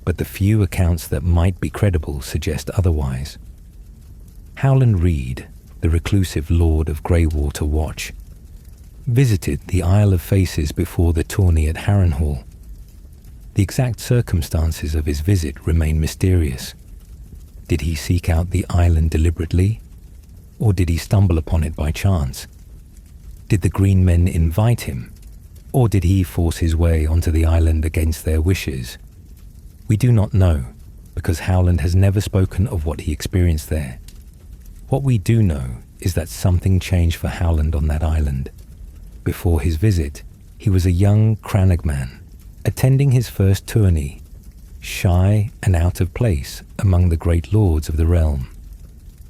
Speaker 1: But the few accounts that might be credible suggest otherwise. Howland Reed, the reclusive lord of Greywater Watch, visited the Isle of Faces before the tourney at Harrenhal. The exact circumstances of his visit remain mysterious. Did he seek out the island deliberately, or did he stumble upon it by chance? Did the green men invite him, or did he force his way onto the island against their wishes? We do not know, because Howland has never spoken of what he experienced there. What we do know is that something changed for Howland on that island. Before his visit, he was a young Crannogman, attending his first tourney, shy and out of place among the great lords of the realm.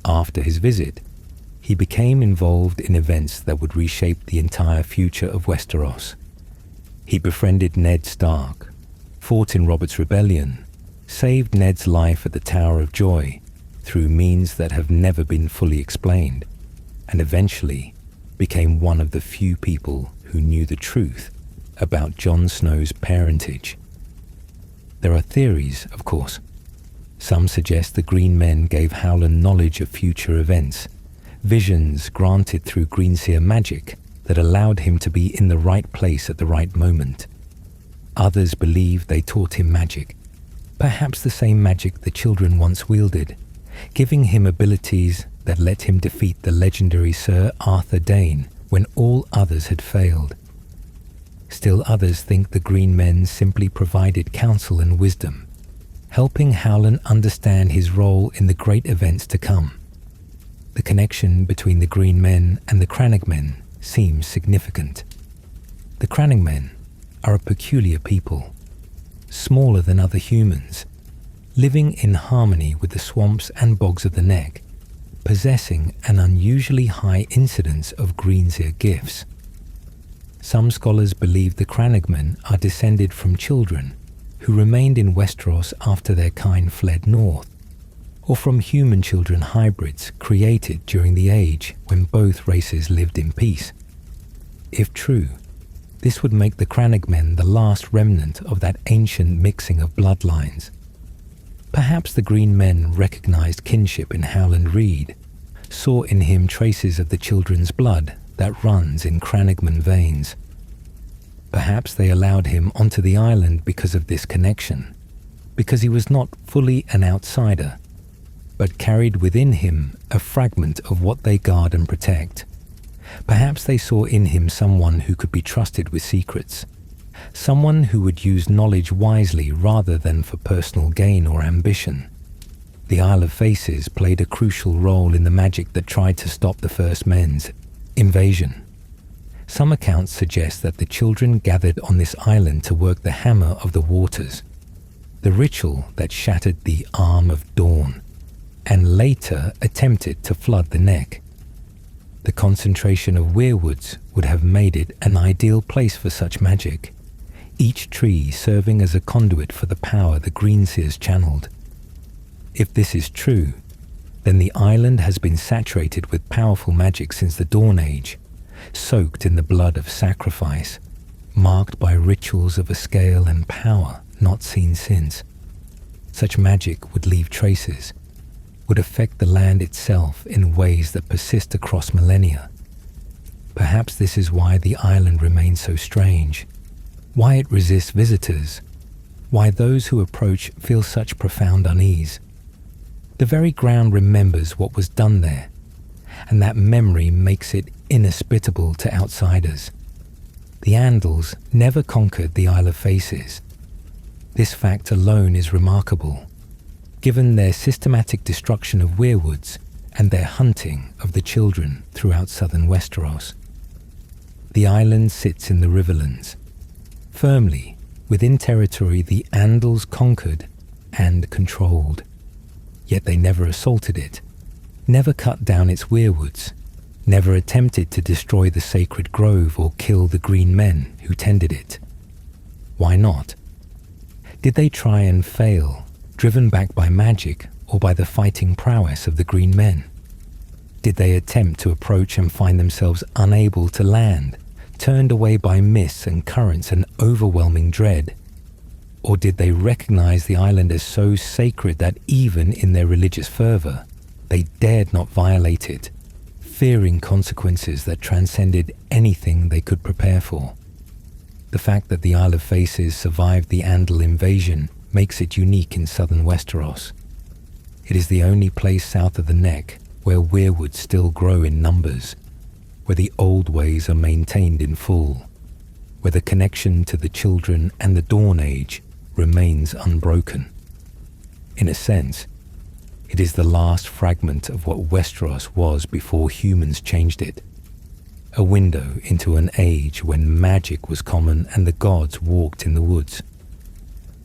Speaker 1: After his visit, he became involved in events that would reshape the entire future of Westeros. He befriended Ned Stark, fought in Robert's Rebellion, saved Ned's life at the Tower of Joy through means that have never been fully explained, and eventually became one of the few people who knew the truth about Jon Snow's parentage. There are theories, of course. Some suggest the Green Men gave Howland knowledge of future events, visions granted through Greenseer magic that allowed him to be in the right place at the right moment. Others believe they taught him magic, perhaps the same magic the children once wielded, giving him abilities that let him defeat the legendary Sir Arthur Dayne when all others had failed. Still others think the Green Men simply provided counsel and wisdom, helping Howland understand his role in the great events to come. The connection between the Green Men and the Crannogmen seems significant. The Crannogmen are a peculiar people, smaller than other humans, living in harmony with the swamps and bogs of the Neck, possessing an unusually high incidence of Greenseer gifts. Some scholars believe the Crannogmen are descended from children who remained in Westeros after their kind fled north, or from human children hybrids created during the age when both races lived in peace. If true, this would make the Crannogmen the last remnant of that ancient mixing of bloodlines. Perhaps the Green Men recognized kinship in Howland Reed, saw in him traces of the children's blood that runs in Crannogman veins. Perhaps they allowed him onto the island because of this connection, because he was not fully an outsider, but carried within him a fragment of what they guard and protect, Perhaps they saw in him someone who could be trusted with secrets, someone who would use knowledge wisely rather than for personal gain or ambition. The Isle of Faces played a crucial role in the magic that tried to stop the First Men's invasion. Some accounts suggest that the children gathered on this island to work the Hammer of the Waters, the ritual that shattered the Arm of Dawn, and later attempted to flood the Neck. The concentration of weirwoods would have made it an ideal place for such magic, each tree serving as a conduit for the power the Greenseers channeled. If this is true, then the island has been saturated with powerful magic since the Dawn Age, soaked in the blood of sacrifice, marked by rituals of a scale and power not seen since. Such magic would leave traces, would affect the land itself in ways that persist across millennia. Perhaps this is why the island remains so strange, why it resists visitors, why those who approach feel such profound unease. The very ground remembers what was done there, and that memory makes it inhospitable to outsiders. The Andals never conquered the Isle of Faces. This fact alone is remarkable, given their systematic destruction of weirwoods and their hunting of the children throughout southern Westeros. The island sits in the Riverlands, firmly within territory the Andals conquered and controlled. Yet they never assaulted it, never cut down its weirwoods, never attempted to destroy the sacred grove or kill the green men who tended it. Why not? Did they try and fail, driven back by magic or by the fighting prowess of the green men? Did they attempt to approach and find themselves unable to land, turned away by mists and currents and overwhelming dread? Or did they recognize the island as so sacred that even in their religious fervor, they dared not violate it, fearing consequences that transcended anything they could prepare for? The fact that the Isle of Faces survived the Andal invasion makes it unique in southern Westeros. It is the only place south of the Neck where weirwoods still grow in numbers, where the old ways are maintained in full, where the connection to the children and the Dawn Age remains unbroken. In a sense, it is the last fragment of what Westeros was before humans changed it. A window into an age when magic was common and the gods walked in the woods.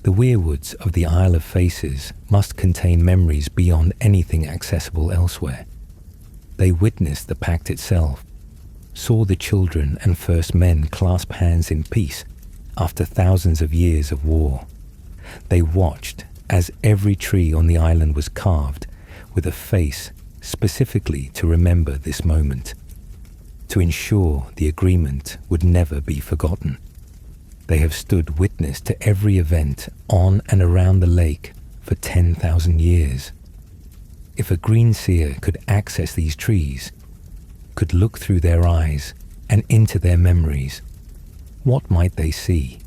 Speaker 1: The weirwoods of the Isle of Faces must contain memories beyond anything accessible elsewhere. They witnessed the pact itself, saw the children and first men clasp hands in peace after thousands of years of war. They watched as every tree on the island was carved with a face specifically to remember this moment, to ensure the agreement would never be forgotten. They have stood witness to every event on and around the lake for 10,000 years. If a Greenseer could access these trees, could look through their eyes and into their memories, what might they see?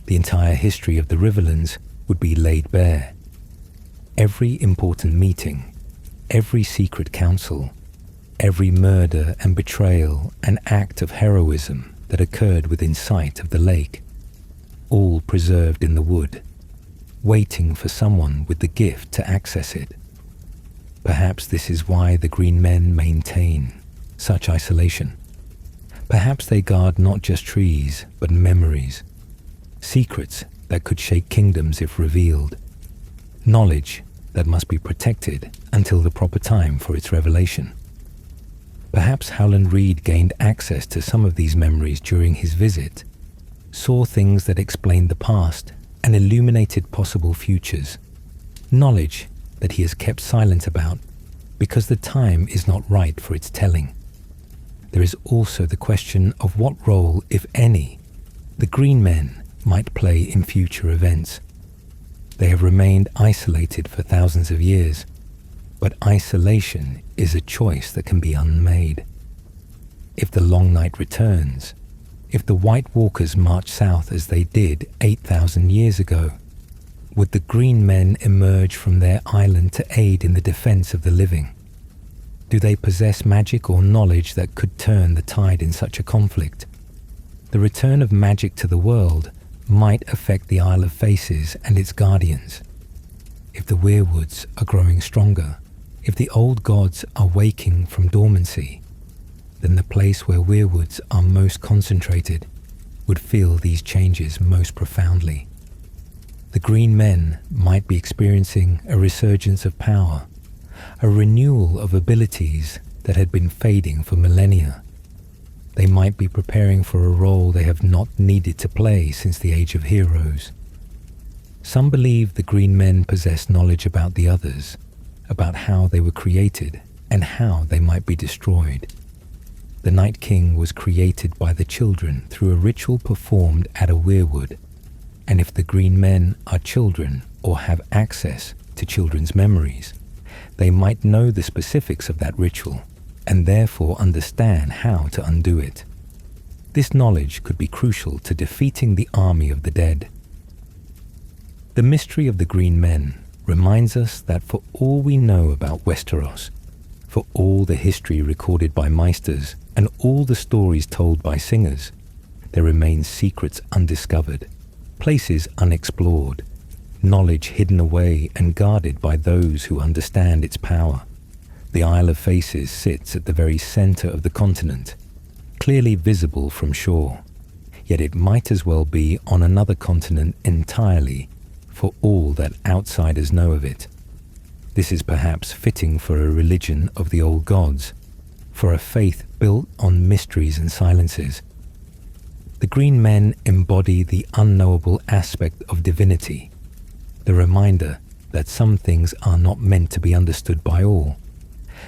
Speaker 1: The entire history of the Riverlands would be laid bare. Every important meeting, every secret council, every murder and betrayal and act of heroism that occurred within sight of the lake, all preserved in the wood, waiting for someone with the gift to access it. Perhaps this is why the green men maintain such isolation. Perhaps they guard not just trees, but memories, secrets that could shake kingdoms if revealed, knowledge that must be protected until the proper time for its revelation. Perhaps Howland Reed gained access to some of these memories during his visit, saw things that explained the past and illuminated possible futures, knowledge that he has kept silent about because the time is not right for its telling. There is also the question of what role, if any, the green men might play in future events. They have remained isolated for thousands of years, but isolation is a choice that can be unmade. If the long night returns, if the White Walkers march south as they did 8,000 years ago, would the green men emerge from their island to aid in the defense of the living? Do they possess magic or knowledge that could turn the tide in such a conflict? The return of magic to the world might affect the Isle of Faces and its guardians. If the Weirwoods are growing stronger, if the old gods are waking from dormancy, then the place where Weirwoods are most concentrated would feel these changes most profoundly. The green men might be experiencing a resurgence of power, a renewal of abilities that had been fading for millennia. They might be preparing for a role they have not needed to play since the Age of Heroes. Some believe the green men possess knowledge about the others, about how they were created and how they might be destroyed. The Night King was created by the children through a ritual performed at a Weirwood, and if the green men are children or have access to children's memories, they might know the specifics of that ritual and therefore understand how to undo it. This knowledge could be crucial to defeating the army of the dead. The mystery of the green men reminds us that for all we know about Westeros, for all the history recorded by Meisters and all the stories told by singers, there remain secrets undiscovered, places unexplored, knowledge hidden away and guarded by those who understand its power. The Isle of Faces sits at the very center of the continent, clearly visible from shore, yet it might as well be on another continent entirely for all that outsiders know of it. This is perhaps fitting for a religion of the old gods, for a faith built on mysteries and silences. The green men embody the unknowable aspect of divinity, the reminder that some things are not meant to be understood by all,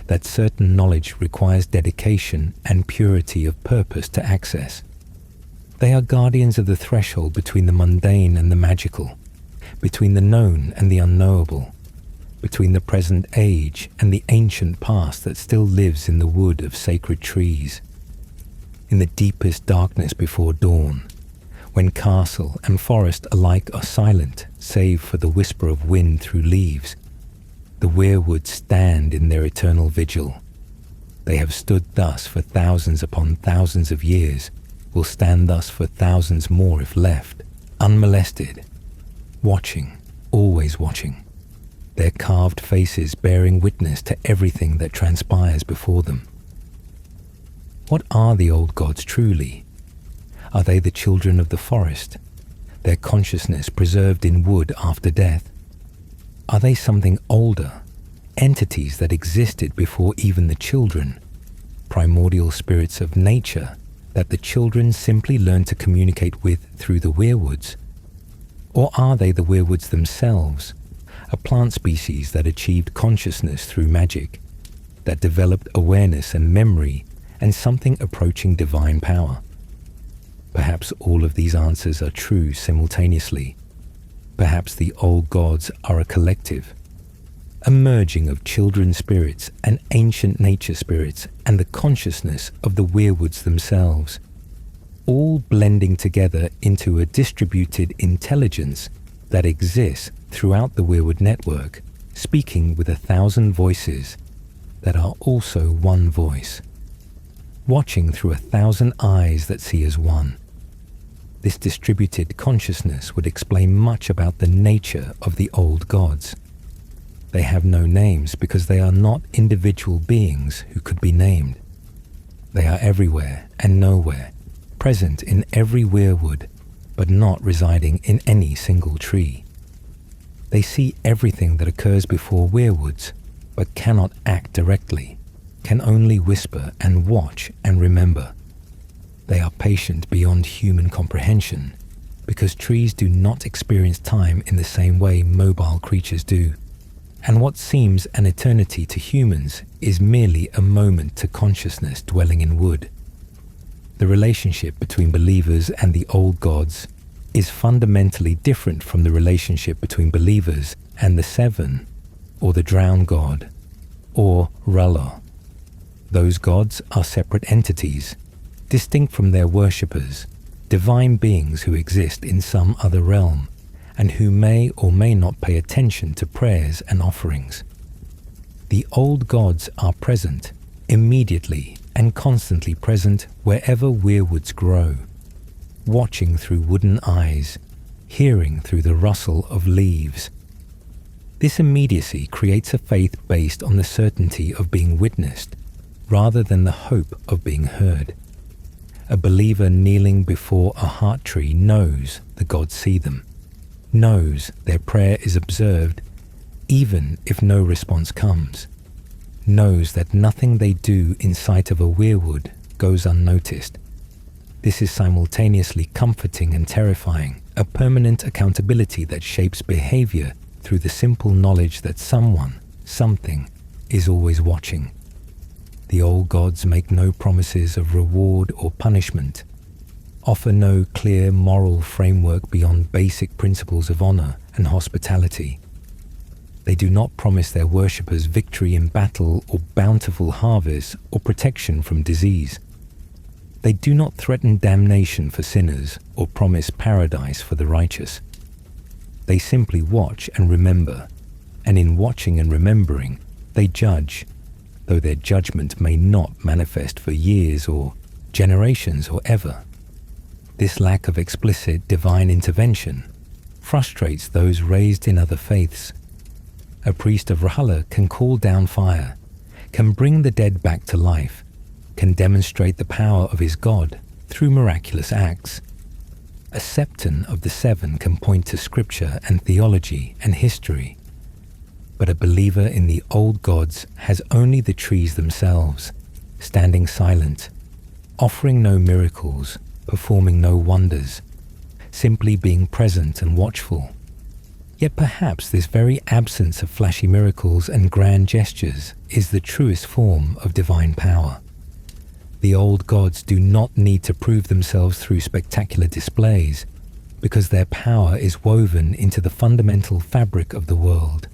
Speaker 1: that certain knowledge requires dedication and purity of purpose to access. They are guardians of the threshold between the mundane and the magical, between the known and the unknowable, between the present age and the ancient past that still lives in the wood of sacred trees. In the deepest darkness before dawn, when castle and forest alike are silent save for the whisper of wind through leaves, the Weirwoods stand in their eternal vigil. They have stood thus for thousands upon thousands of years, will stand thus for thousands more if left, unmolested, watching, always watching, their carved faces bearing witness to everything that transpires before them. What are the old gods truly? Are they the children of the forest, their consciousness preserved in wood after death? Are they something older, entities that existed before even the children, primordial spirits of nature that the children simply learn to communicate with through the Weirwoods? Or are they the Weirwoods themselves, a plant species that achieved consciousness through magic, that developed awareness and memory and something approaching divine power? Perhaps all of these answers are true simultaneously. Perhaps the old gods are a collective, a merging of children spirits and ancient nature spirits and the consciousness of the Weirwoods themselves, all blending together into a distributed intelligence that exists throughout the Weirwood network, speaking with 1,000 voices that are also one voice, watching through 1,000 eyes that see as one. This distributed consciousness would explain much about the nature of the old gods. They have no names because they are not individual beings who could be named. They are everywhere and nowhere, present in every Weirwood, but not residing in any single tree. They see everything that occurs before Weirwoods, but cannot act directly, can only whisper and watch and remember. They are patient beyond human comprehension, because trees do not experience time in the same way mobile creatures do, and what seems an eternity to humans is merely a moment to consciousness dwelling in wood. The relationship between believers and the old gods is fundamentally different from the relationship between believers and the Seven, or the Drowned God, or R'hllor. Those gods are separate entities, distinct from their worshippers, divine beings who exist in some other realm, and who may or may not pay attention to prayers and offerings. The old gods are present, immediately and constantly present wherever weirwoods grow, watching through wooden eyes, hearing through the rustle of leaves. This immediacy creates a faith based on the certainty of being witnessed, rather than the hope of being heard. A believer kneeling before a heart tree knows the gods see them, knows their prayer is observed, even if no response comes, knows that nothing they do in sight of a weirwood goes unnoticed. This is simultaneously comforting and terrifying, a permanent accountability that shapes behavior through the simple knowledge that someone, something, is always watching. The old gods make no promises of reward or punishment, offer no clear moral framework beyond basic principles of honor and hospitality. They do not promise their worshippers victory in battle or bountiful harvest or protection from disease. They do not threaten damnation for sinners or promise paradise for the righteous. They simply watch and remember, and in watching and remembering, they judge, though their judgment may not manifest for years or generations or ever. This lack of explicit divine intervention frustrates those raised in other faiths. A priest of Valhalla can call down fire, can bring the dead back to life, can demonstrate the power of his God through miraculous acts. A septon of the seven can point to scripture and theology and history. But a believer in the old gods has only the trees themselves, standing silent, offering no miracles, performing no wonders, simply being present and watchful. Yet perhaps this very absence of flashy miracles and grand gestures is the truest form of divine power. The old gods do not need to prove themselves through spectacular displays, because their power is woven into the fundamental fabric of the world.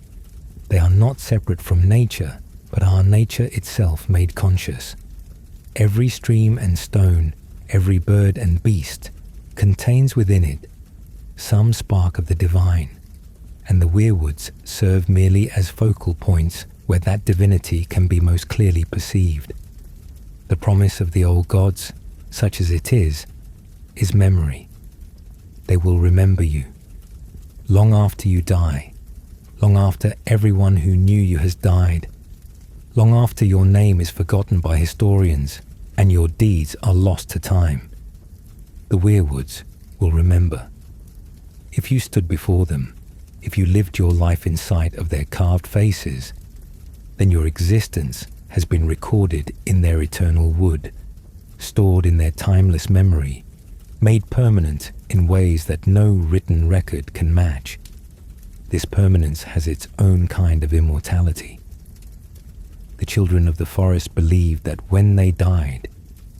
Speaker 1: They are not separate from nature, but are nature itself made conscious. Every stream and stone, every bird and beast, contains within it some spark of the divine, and the weirwoods serve merely as focal points where that divinity can be most clearly perceived. The promise of the old gods, such as it is memory. They will remember you. Long after you die, long after everyone who knew you has died, long after your name is forgotten by historians and your deeds are lost to time, the weirwoods will remember. If you stood before them, if you lived your life in sight of their carved faces, then your existence has been recorded in their eternal wood, stored in their timeless memory, made permanent in ways that no written record can match. This permanence has its own kind of immortality. The children of the forest believed that when they died,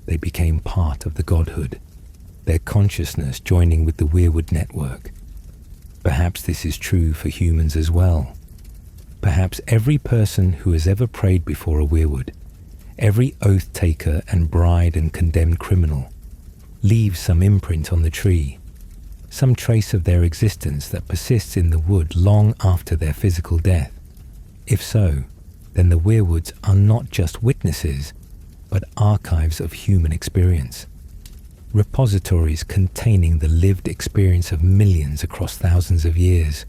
Speaker 1: they became part of the godhood, their consciousness joining with the Weirwood network. Perhaps this is true for humans as well. Perhaps every person who has ever prayed before a weirwood, every oath taker and bride and condemned criminal, leaves some imprint on the tree, some trace of their existence that persists in the wood long after their physical death. If so, then the weirwoods are not just witnesses, but archives of human experience. Repositories containing the lived experience of millions across thousands of years.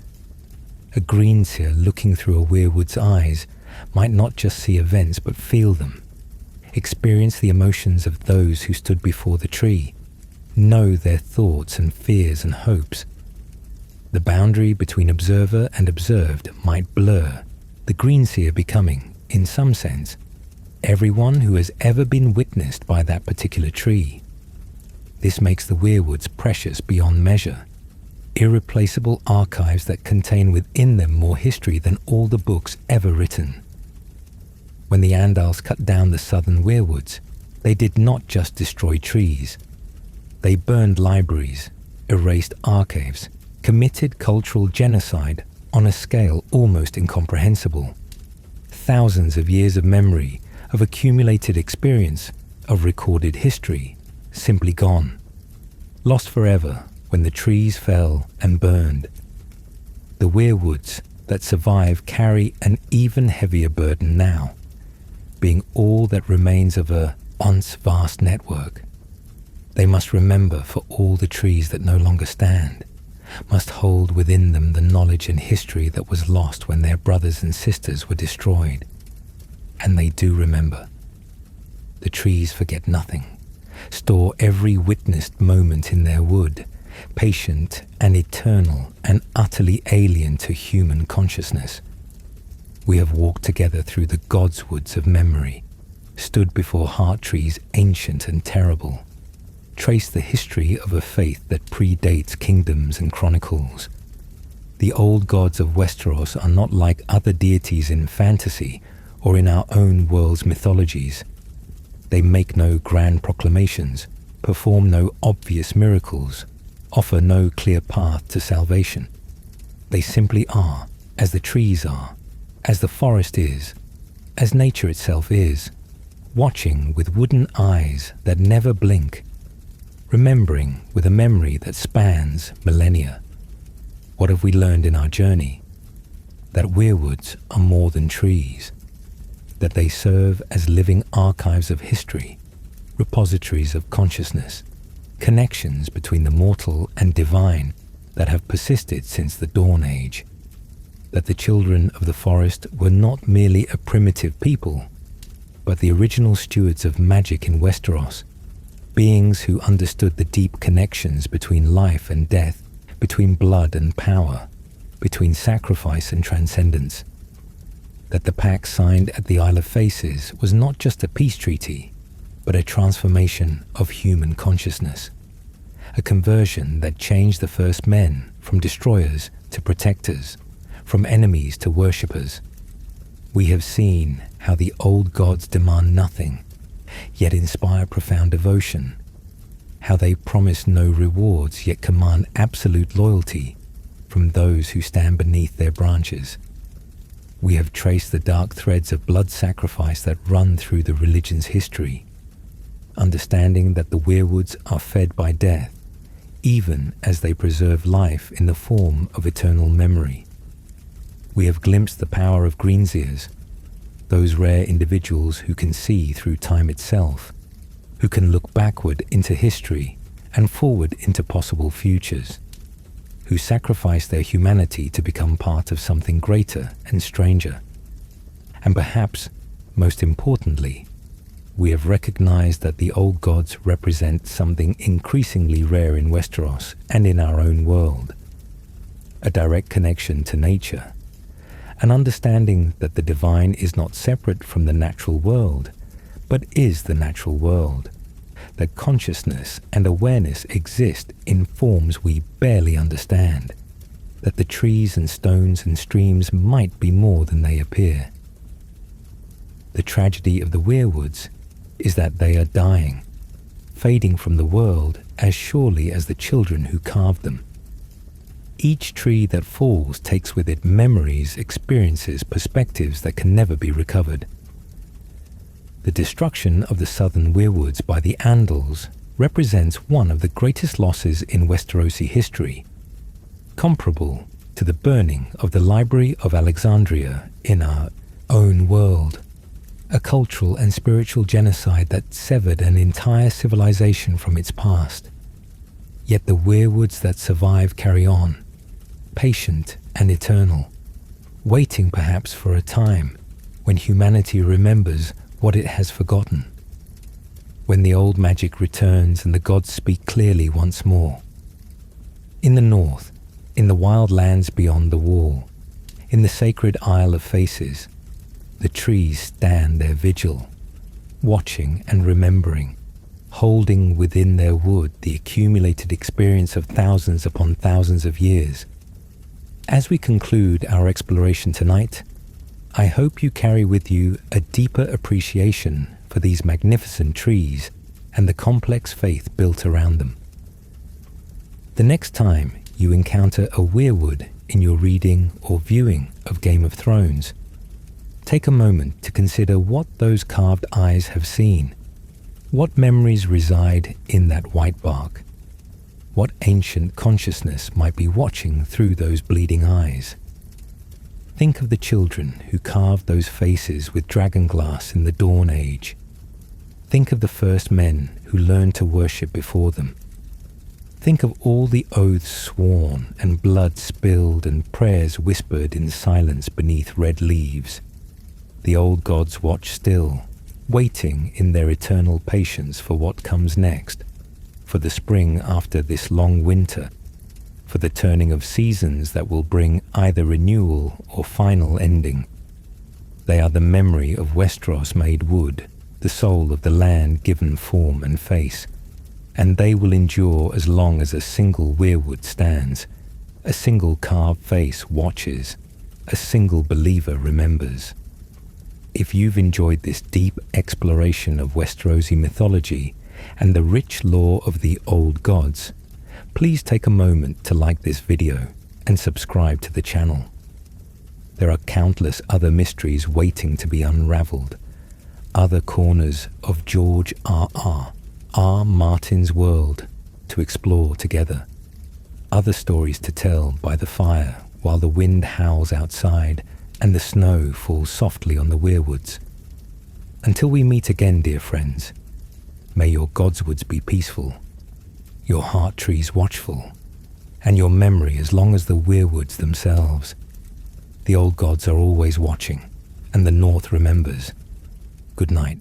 Speaker 1: A greenseer looking through a weirwood's eyes might not just see events but feel them, experience the emotions of those who stood before the tree, know their thoughts and fears and hopes. The boundary between observer and observed might blur, the greenseer becoming, in some sense, everyone who has ever been witnessed by that particular tree. This makes the weirwoods precious beyond measure, irreplaceable archives that contain within them more history than all the books ever written. When the Andals cut down the southern weirwoods, they did not just destroy trees. They burned libraries, erased archives, committed cultural genocide on a scale almost incomprehensible. Thousands of years of memory, of accumulated experience, of recorded history, simply gone, lost forever when the trees fell and burned. The weirwoods, that survive carry an even heavier burden now, being all that remains of a once vast network. They must remember for all the trees that no longer stand, must hold within them the knowledge and history that was lost when their brothers and sisters were destroyed. And they do remember. The trees forget nothing, store every witnessed moment in their wood, patient and eternal and utterly alien to human consciousness. We have walked together through the godswoods of memory, stood before heart trees ancient and terrible, traced the history of a faith that predates kingdoms and chronicles. The old gods of Westeros are not like other deities in fantasy or in our own world's mythologies. They make no grand proclamations, perform no obvious miracles, offer no clear path to salvation. They simply are, as the trees are, as the forest is, as nature itself is, watching with wooden eyes that never blink, remembering with a memory that spans millennia. What have we learned in our journey? That weirwoods are more than trees, that they serve as living archives of history, repositories of consciousness, connections between the mortal and divine that have persisted since the Dawn Age, that the children of the forest were not merely a primitive people, but the original stewards of magic in Westeros, beings who understood the deep connections between life and death, between blood and power, between sacrifice and transcendence. That the pact signed at the Isle of Faces was not just a peace treaty, but a transformation of human consciousness, a conversion that changed the first men from destroyers to protectors, from enemies to worshippers. We have seen how the old gods demand nothing, yet inspire profound devotion, how they promise no rewards yet command absolute loyalty from those who stand beneath their branches. We have traced the dark threads of blood sacrifice that run through the religion's history, understanding that the weirwoods are fed by death, even as they preserve life in the form of eternal memory. We have glimpsed the power of greenseers, those rare individuals who can see through time itself, who can look backward into history and forward into possible futures, who sacrifice their humanity to become part of something greater and stranger. And perhaps, most importantly, we have recognized that the old gods represent something increasingly rare in Westeros and in our own world, a direct connection to nature, an understanding that the divine is not separate from the natural world, but is the natural world, that consciousness and awareness exist in forms we barely understand, that the trees and stones and streams might be more than they appear. The tragedy of the weirwoods is that they are dying, fading from the world as surely as the children who carved them. Each tree that falls takes with it memories, experiences, perspectives that can never be recovered. The destruction of the southern weirwoods by the Andals represents one of the greatest losses in Westerosi history, comparable to the burning of the Library of Alexandria in our own world, a cultural and spiritual genocide that severed an entire civilization from its past. Yet the weirwoods that survive carry on, patient and eternal, waiting perhaps for a time when humanity remembers what it has forgotten, when the old magic returns and the gods speak clearly once more. In the north, in the wild lands beyond the wall, in the sacred Isle of Faces, the trees stand their vigil, watching and remembering, holding within their wood the accumulated experience of thousands upon thousands of years. As we conclude our exploration tonight, I hope you carry with you a deeper appreciation for these magnificent trees and the complex faith built around them. The next time you encounter a weirwood in your reading or viewing of Game of Thrones, take a moment to consider what those carved eyes have seen, what memories reside in that white bark, what ancient consciousness might be watching through those bleeding eyes. Think of the children who carved those faces with dragonglass in the Dawn Age. Think of the first men who learned to worship before them. Think of all the oaths sworn and blood spilled and prayers whispered in silence beneath red leaves. The old gods watch still, waiting in their eternal patience for what comes next, for the spring after this long winter, for the turning of seasons that will bring either renewal or final ending. They are the memory of Westeros made wood, the soul of the land given form and face, and they will endure as long as a single Weirwood stands, a single carved face watches, a single believer remembers. If you've enjoyed this deep exploration of Westerosi mythology and the rich lore of the old gods, please take a moment to like this video and subscribe to the channel. There are countless other mysteries waiting to be unraveled, other corners of George R. Martin's world to explore together, other stories to tell by the fire while the wind howls outside and the snow falls softly on the Weirwoods. Until we meet again, dear friends, may your godswoods be peaceful, your heart trees watchful, and your memory as long as the Weirwoods themselves. The old gods are always watching, and the North remembers. Good night.